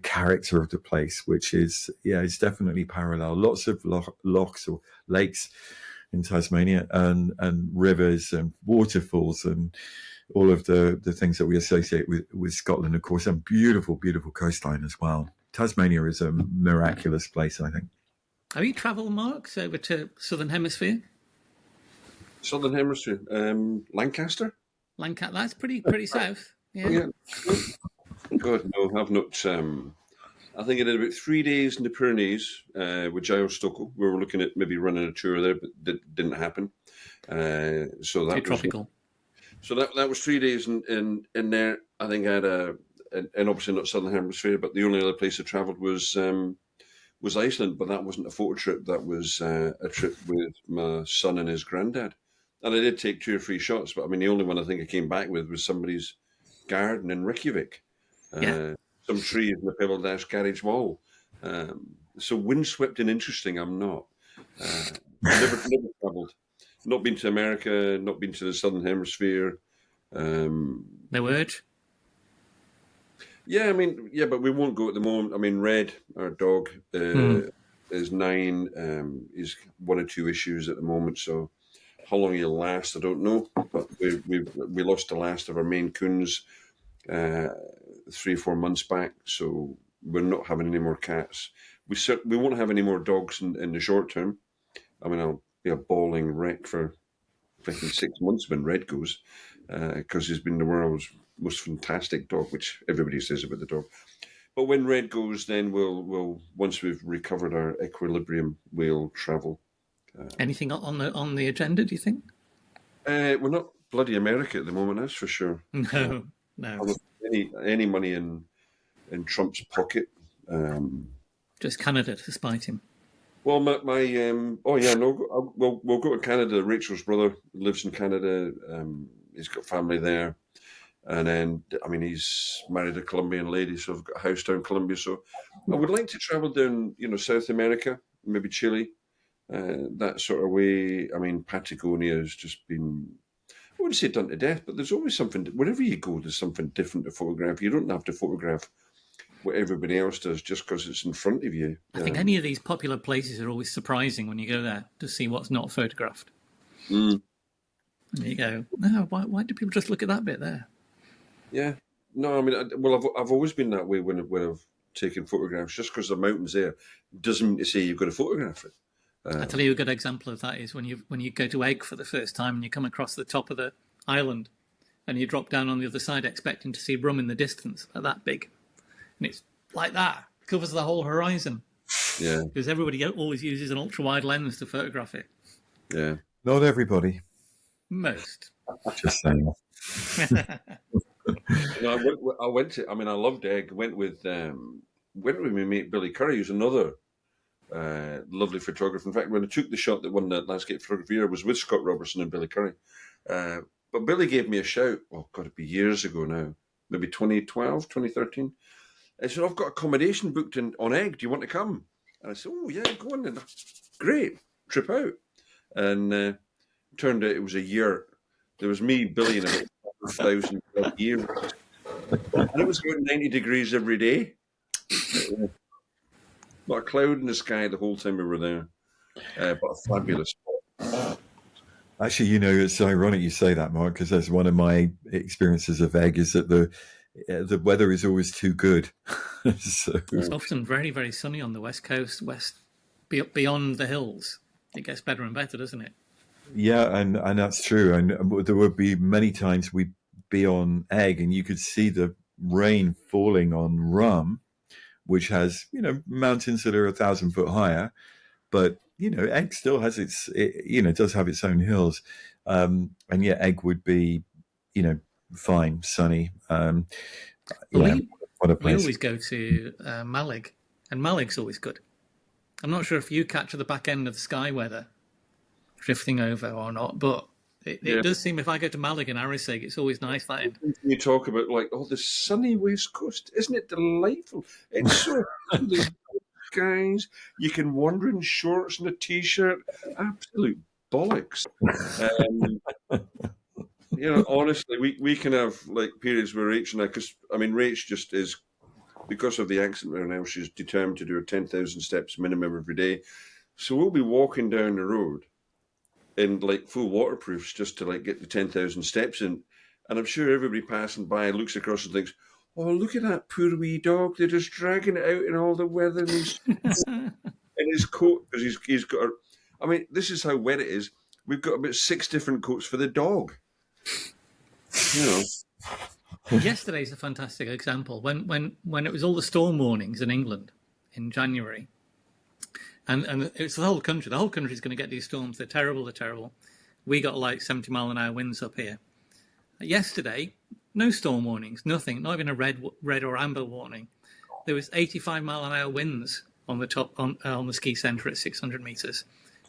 S3: character of the place, which is it's definitely parallel. Lots of lochs or lakes in Tasmania, and rivers and waterfalls and all of the things that we associate with Scotland, of course, and beautiful, beautiful coastline as well. Tasmania is a miraculous place, I think.
S1: Have you travelled, Mark, over to Southern Hemisphere?
S2: Southern Hemisphere, Lancaster.
S1: That's pretty south. Yeah.
S2: Oh, yeah. God, no, I've not. I think I did about 3 days in the Pyrenees with Giles Stockel. We were looking at maybe running a tour there, but that didn't happen. So that
S1: Too tropical.
S2: So that was 3 days in there. I think I had and obviously not Southern Hemisphere, but the only other place I travelled was Iceland. But that wasn't a photo trip. That was a trip with my son and his granddad. And I did take 2 or 3 shots, but I mean, the only one I think I came back with was somebody's garden in Reykjavik. Some trees in the pebbled ash garage wall. So windswept and interesting, I'm not. Never travelled. Not been to America, not been to the Southern Hemisphere.
S1: No urge?
S2: Yeah, I mean, but we won't go at the moment. I mean, Red, our dog, is 9. He's 1 or 2 issues at the moment, so how long he'll last, I don't know. But we lost the last of our Maine Coons 3 or 4 months back, so we're not having any more cats. We won't have any more dogs in the short term. I mean, I'll be a bawling wreck for 6 months when Red goes, because he's been the world's most fantastic dog, which everybody says about the dog. But when Red goes, then we'll once we've recovered our equilibrium, we'll travel.
S1: Anything on the agenda, do you think?
S2: We're not bloody America at the moment, that's for sure.
S1: No.
S2: Any money in Trump's pocket.
S1: Just Canada to spite him.
S2: Well, oh yeah, no, we'll go to Canada. Rachel's brother lives in Canada. He's got family there, and then I mean he's married a Colombian lady, so I've got a house down in Colombia. So I would like to travel down, South America, maybe Chile, that sort of way. I mean, Patagonia has just been, I wouldn't say done to death, but there's always something. Wherever you go, there's something different to photograph. You don't have to photograph what everybody else does just because it's in front of you.
S1: I think any of these popular places are always surprising when you go there to see what's not photographed.
S2: Mm.
S1: And you go, no, why do people just look at that bit there?
S2: Yeah. No, I mean, I've always been that way when I've taken photographs. Just because the mountain's there doesn't mean to say you've got to photograph it.
S1: I tell you a good example of that is when you go to Egg for the first time and you come across the top of the island and you drop down on the other side expecting to see rum in the distance, that big. And it's like that, covers the whole horizon.
S2: Yeah.
S1: Because everybody always uses an ultra-wide lens to photograph it.
S2: Yeah.
S3: Not everybody.
S1: Most.
S3: Just saying.
S2: No, I went to. I mean, I loved Egg. Went with my mate Billy Curry, who's another lovely photographer. In fact, when I took the shot that won that landscape photography year, I was with Scott Robertson and Billy Curry. But Billy gave me a shout. Oh, God, it'd be years ago now. Maybe 2012, 2013. I said, I've got accommodation booked on Egg. Do you want to come? And I said, oh, yeah, go on then. Great. Trip out. And turned out it was a year. There was me, Billy, and about 1,000 years. And it was about 90 degrees every day. Not a cloud in the sky the whole time we were there. But a fabulous spot.
S3: Actually, it's ironic you say that, Mark, because that's one of my experiences of Egg is that the weather is always too good. So,
S1: it's often very, very sunny on the west coast, beyond the hills. It gets better and better, doesn't it?
S3: Yeah, and that's true. And there would be many times we'd be on Egg and you could see the rain falling on Rum, which has, mountains that are 1,000 foot higher. But, Egg still has does have its own hills. And yet Egg would be, fine, sunny.
S1: What a place. We always go to Malig, and Malig's always good. I'm not sure if you capture the back end of the sky weather drifting over or not, but it does seem if I go to Malig and Arisig, it's always nice that end.
S2: You talk about the sunny west coast. Isn't it delightful? It's so guys. You can wander in shorts and a t-shirt. Absolute bollocks. Honestly, we can have periods where Rach and I, because Rach just is, because of the accident right now, she's determined to do her 10,000 steps minimum every day. So we'll be walking down the road in full waterproofs just to get the 10,000 steps in. And I'm sure everybody passing by looks across and thinks, oh, look at that poor wee dog. They're just dragging it out in all the weather in his coat. Because he's got this is how wet it is. We've got about 6 different coats for the dog.
S1: Yesterday's a fantastic example. When it was all the storm warnings in England in January, and it's the whole country. The whole country's going to get these storms. They're terrible. We got 70 mile an hour winds up here. Yesterday, no storm warnings, nothing, not even a red or amber warning. There was 85 mile an hour winds on the top on the ski centre at 600 metres.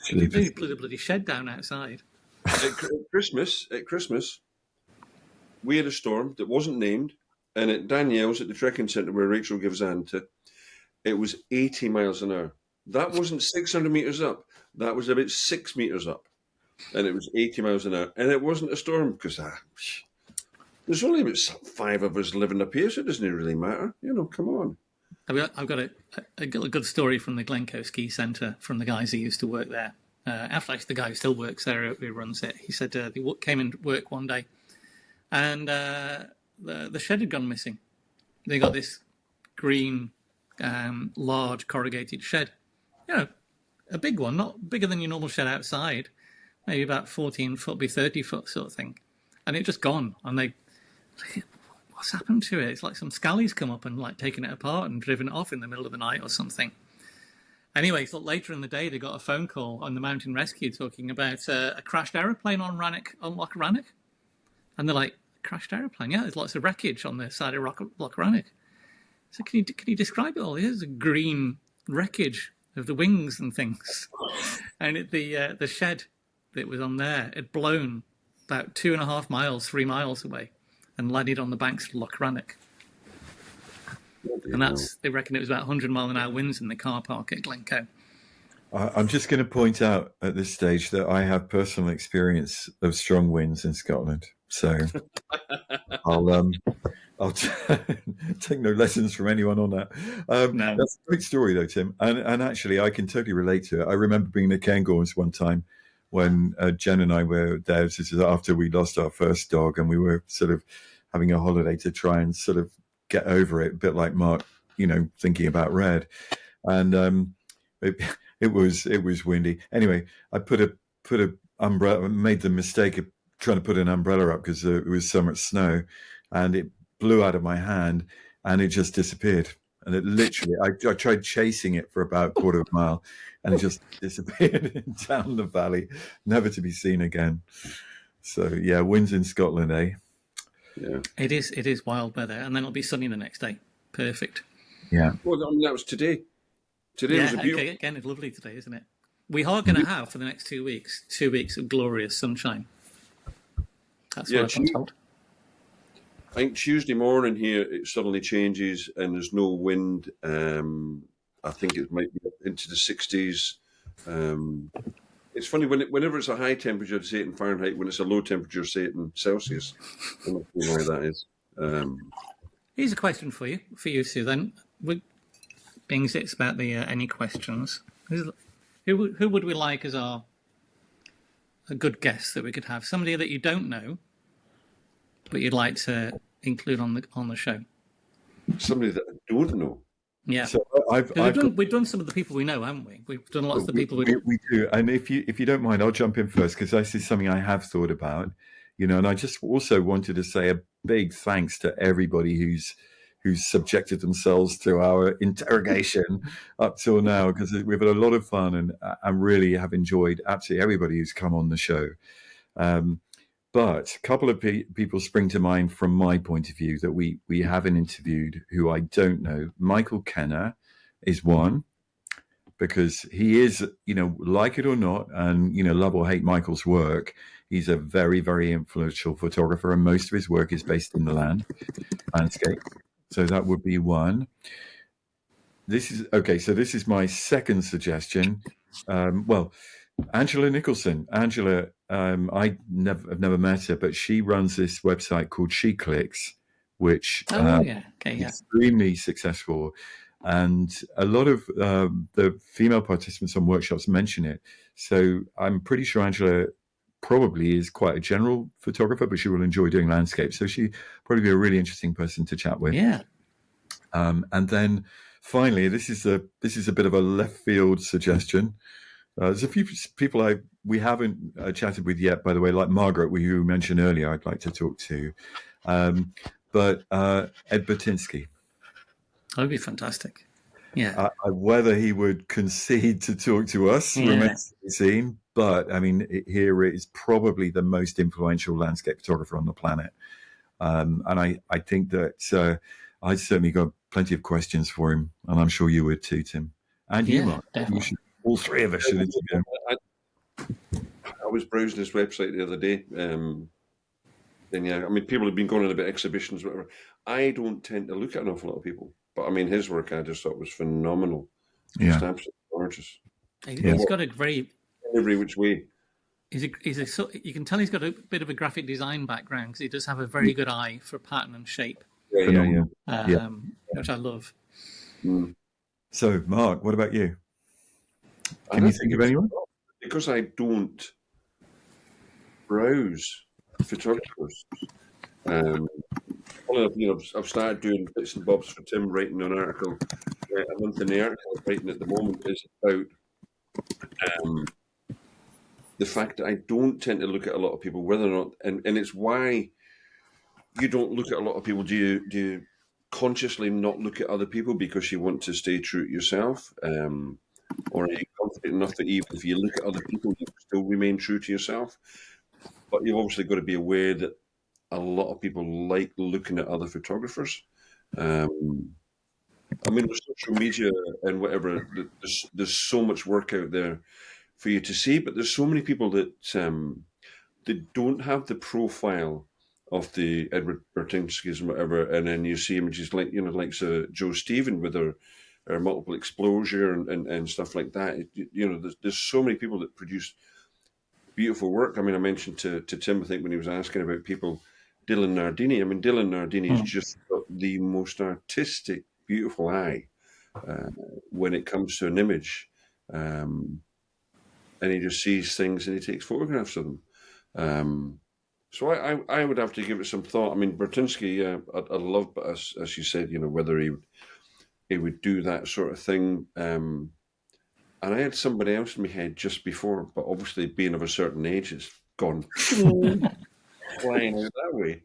S1: It blew the bloody shed down outside.
S2: At Christmas, we had a storm that wasn't named, and at Danielle's at the trekking centre where Rachel gives Anne to, it was 80 miles an hour. That wasn't 600 metres up. That was about 6 metres up, and it was 80 miles an hour. And it wasn't a storm because there's only about 5 of us living up here, so it doesn't really matter. Come on.
S1: I've got a good story from the Glencoe Ski Centre from the guys who used to work there. Actually, the guy who still works there, who runs it, he said they came into work one day and the shed had gone missing. They got this green, large corrugated shed. A big one, not bigger than your normal shed outside, maybe about 14 foot by 30 foot sort of thing. And it just gone. And they, what's happened to it? It's like some scallies come up and taken it apart and driven it off in the middle of the night or something. Anyway, so later in the day, they got a phone call on the mountain rescue talking about a crashed aeroplane on Loch Rannoch. And they're like, crashed aeroplane? Yeah, there's lots of wreckage on the side of Loch Rannoch. So can you describe it all? Here's a green wreckage of the wings and things. And the shed that was on there had blown about 2.5 miles, 3 miles away, and landed on the banks of Loch Rannoch. And they reckon it was about 100-mile-an-hour winds in the car park at Glencoe.
S3: I'm just going to point out at this stage that I have personal experience of strong winds in Scotland, so I'll take no lessons from anyone on that.
S1: No.
S3: That's a great story, though, Tim. And actually, I can totally relate to it. I remember being at Cairngorms one time when Jen and I were there. This is after we lost our first dog, and we were sort of having a holiday to try and sort of get over it, a bit like Mark, thinking about Red. And it was windy. Anyway, I put a umbrella. Made the mistake of trying to put an umbrella up because it was so much snow, and it blew out of my hand, and it just disappeared. And it literally, I tried chasing it for about a quarter of a mile, and it just disappeared down the valley, never to be seen again. So yeah, winds in Scotland, eh?
S2: Yeah,
S1: it is wild weather, and then it'll be sunny the next day. Perfect.
S3: Yeah.
S2: Well, I mean, that was today. Today was a beautiful.
S1: Again, it's lovely today, isn't it? We are going to have for the next 2 weeks, 2 weeks of glorious sunshine. That's what I've been told.
S2: I think Tuesday morning here it suddenly changes and there's no wind. I think it might be into the 60s. It's funny whenever it's a high temperature, say it in Fahrenheit. When it's a low temperature, say it in Celsius. I'm not sure why that is.
S1: Here's a question for you, Sue. Then, being it's about the any questions, who would we like as a good guest that we could have? Somebody that you don't know, but you'd like to include on the show.
S2: Somebody that I don't know.
S1: Yeah,
S3: so
S1: we've done some of the people we know, haven't we? We've done lots of the people we
S3: do. And if you don't mind, I'll jump in first because this is something I have thought about. And I just also wanted to say a big thanks to everybody who's subjected themselves to our interrogation up till now, because we've had a lot of fun and I really have enjoyed absolutely everybody who's come on the show. But a couple of people spring to mind from my point of view that we haven't interviewed who I don't know. Michael Kenner is one, because he is, like it or not, and, love or hate Michael's work, he's a very, very influential photographer, and most of his work is based in the landscape. So that would be one. This is my second suggestion. Angela Nicholson. Angela, have never met her, but she runs this website called She Clicks, which is extremely successful. And a lot of the female participants on workshops mention it. So I'm pretty sure Angela probably is quite a general photographer, but she will enjoy doing landscapes. So she probably be a really interesting person to chat with.
S1: Yeah.
S3: And then finally, this is a bit of a left field suggestion. There's a few people we haven't chatted with yet, by the way, like Margaret, who you mentioned earlier. I'd like to talk to, but Ed Batinsky.
S1: That would be fantastic. Yeah.
S3: Whether he would concede to talk to us remains to be seen. But I mean, here is probably the most influential landscape photographer on the planet, and I think that I certainly got plenty of questions for him, and I'm sure you would too, Tim, and you, Mark.
S1: Definitely.
S3: All three of us should interview him.
S2: I was browsing his website the other day. And I mean, people have been going on about exhibitions, whatever. I don't tend to look at an awful lot of people, but I mean, his work I just thought was phenomenal. Just absolutely gorgeous.
S1: He's got a very
S2: every which way.
S1: You can tell he's got a bit of a graphic design background because he does have a very good eye for pattern and shape.
S2: Yeah.
S1: Which I love.
S2: Mm.
S3: So, Mark, what about you? Can you think of anyone?
S2: Because I don't browse photographers. I've started doing bits and bobs for Tim, writing an article. A month in the article I'm writing at the moment is about the fact that I don't tend to look at a lot of people, whether or not, and it's why you don't look at a lot of people. Do you consciously not look at other people because you want to stay true to yourself? Or are you confident enough that even if you look at other people, you still remain true to yourself? But you've obviously got to be aware that a lot of people like looking at other photographers. I mean, there's social media and whatever, there's so much work out there for you to see, but there's so many people that don't have the profile of the Edward Bertinskis and whatever, and then you see images like Joe Stephen with her multiple exposure and stuff like that. There's so many people that produce beautiful work. I mean, I mentioned to Tim, I think, when he was asking about people, Dylan Nardini. I mean, Dylan Nardini has just got the most artistic, beautiful eye when it comes to an image. And he just sees things and he takes photographs of them. So I would have to give it some thought. I mean, Bertinsky, I'd love, but as you said, whether he would do that sort of thing. And I had somebody else in my head just before, but obviously being of a certain age, it's gone flying out that way.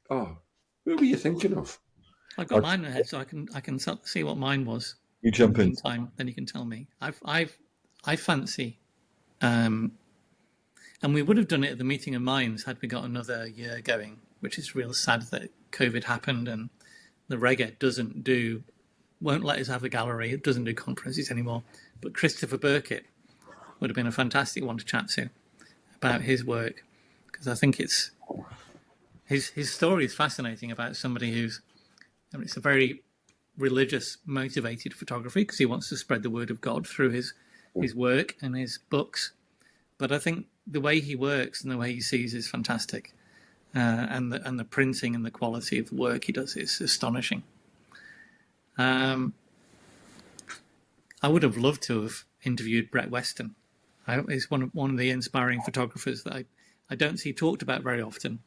S2: What were you thinking of?
S1: I've got mine in my head, so I can see what mine was.
S3: You jump in.
S1: Meantime, then you can tell me. I fancy, and we would have done it at the Meeting of Minds had we got another year going, which is real sad that COVID happened and the Reggae won't let us have a gallery. It doesn't do conferences anymore. But Christopher Burkitt would have been a fantastic one to chat to about his work, because I think it's his story is fascinating about somebody it's a very religious motivated photography because he wants to spread the word of God through his work and his books. But I think the way he works and the way he sees is fantastic, and the printing and the quality of the work he does is astonishing. I would have loved to have interviewed Brett Weston. He's one of the inspiring photographers that I don't see talked about very often,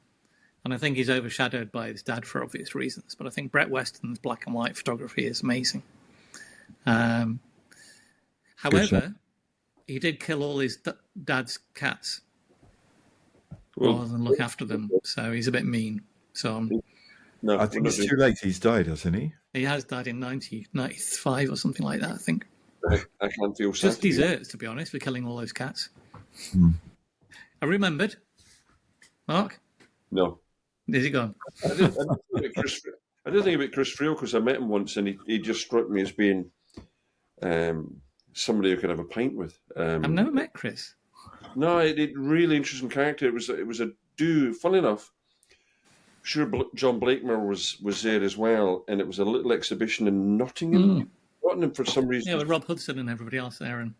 S1: and I think he's overshadowed by his dad for obvious reasons. But I think Brett Weston's black and white photography is amazing. However, he did kill all his dad's cats rather than look after them, so he's a bit mean. So
S2: no,
S3: I think it's too late. He's died, hasn't he?
S1: He has died in 1995 or something like that, I think.
S2: I can't feel
S1: just desserts, to be honest, for killing all those cats. I remembered. Mark?
S2: No.
S1: Is he gone?
S2: I did think about Chris Friel because I met him once and he just struck me as being somebody who could have a pint with.
S1: I've never met Chris.
S2: No, really interesting character. It was a dude. Funny enough, sure, John Blakemore was there as well, and it was a little exhibition in Nottingham. Nottingham for some reason.
S1: Yeah, with Rob Hudson and everybody else there. And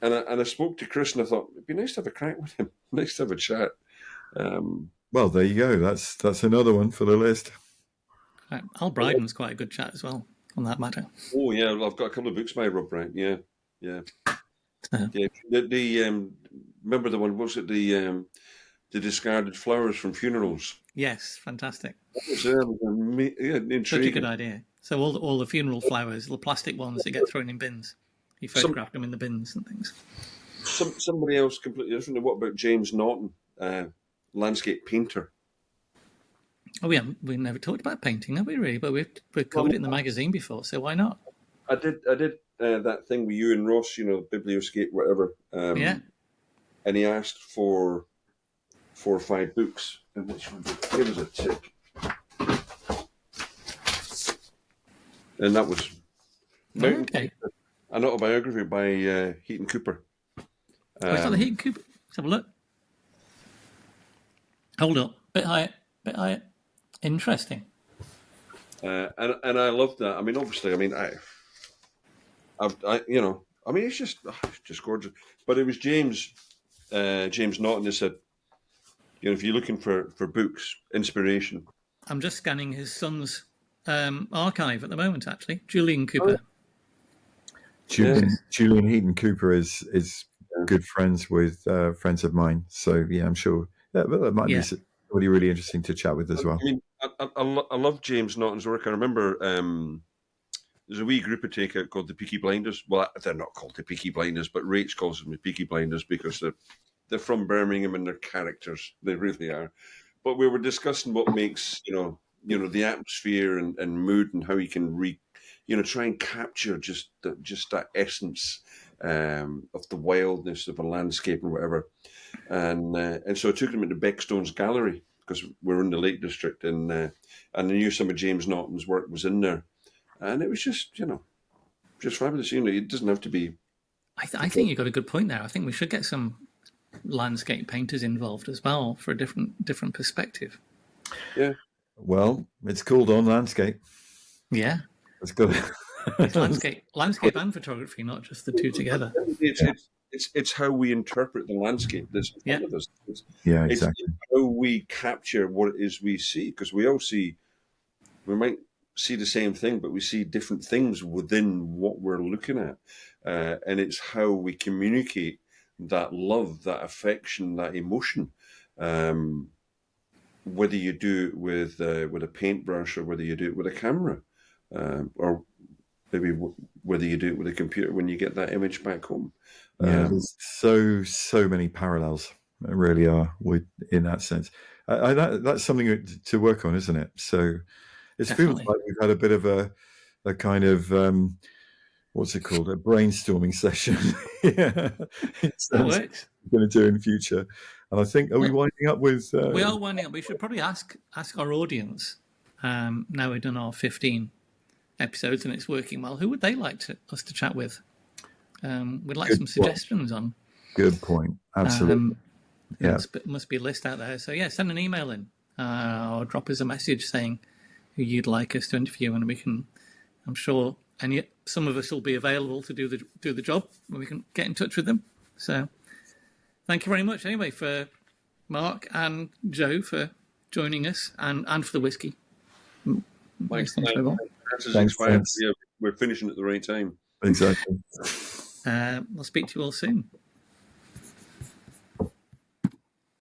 S2: and I spoke to Chris and I thought it'd be nice to have a crack with him, nice to have a chat.
S3: Well, there you go. That's another one for the list.
S1: Al Bryden's quite a good chat as well on that matter.
S2: Oh yeah, well, I've got a couple of books by Rob Brydon. Yeah. Yeah. Remember the one? Was it the discarded flowers from funerals?
S1: Yes, fantastic.
S2: That was
S1: such a good idea. So all the funeral flowers, the plastic ones that get thrown in bins. He photographed them in the bins and things.
S2: Somebody else completely different. What about James Norton, landscape painter?
S1: Oh, we never talked about painting, have we? Really, but we've covered it in the magazine before, so why not?
S2: I did that thing with you and Ross, Biblioscape, whatever.
S1: Yeah.
S2: And he asked for 4 or 5 books, and which one? It was a tick, and that was an autobiography by Heaton Cooper.
S1: Is that the Heaton Cooper? Let's have a look. Hold up, bit higher. Interesting.
S2: And I loved that. I mean, obviously, it's just gorgeous. But it was James Norton who said, if you're looking for books, inspiration.
S1: I'm just scanning his son's archive at the moment, actually. Julian Cooper.
S3: Julian Heaton Cooper is good friends with friends of mine. So, yeah, I'm sure that might be somebody really interesting to chat with as well.
S2: I mean, I love James Norton's work. I remember there's a wee group of takeout called the Peaky Blinders. Well, they're not called the Peaky Blinders, but Rach calls them the Peaky Blinders because they're from Birmingham and they're characters. They really are. But we were discussing what makes, the atmosphere and mood and how you can try and capture just that essence of the wildness of a landscape and whatever. And so I took them into Beckstone's gallery because we're in the Lake District, and I knew some of James Norton's work was in there, and it was just just fabulous. It doesn't have to be.
S1: I think you've got a good point there. I think we should get some landscape painters involved as well for a different perspective.
S2: Yeah.
S3: Well, it's called On Landscape.
S1: Yeah.
S3: It's good.
S1: It's landscape and photography, not just the two together.
S2: It's how we interpret the landscape that's in front of us.
S3: Exactly.
S2: It's how we capture what it is we see, because we might see the same thing, but we see different things within what we're looking at. And it's how we communicate that love, that affection, that emotion. Whether you do it with a paintbrush or whether you do it with a camera, or maybe whether you do it with a computer when you get that image back home.
S3: There's so many parallels. There really are in that sense. That's something to work on, isn't it? So it feels like we've had a bit of a kind of what's it called, a brainstorming session. It works. We're going to do in the future. And I think, are we winding up with?
S1: We are winding up. We should probably ask our audience. Now we've done our 15 episodes and it's working well. Who would they like us to chat with? We'd like some suggestions on.
S3: Good point. Absolutely.
S1: Must be a list out there. So send an email in or drop us a message saying who you'd like us to interview, and we can. I'm sure, and some of us will be available to do the job, and we can get in touch with them. So, thank you very much anyway for Mark and Joe for joining us and for the whiskey.
S2: Thanks. We're finishing at the right time.
S3: Exactly.
S1: We'll speak to you all soon.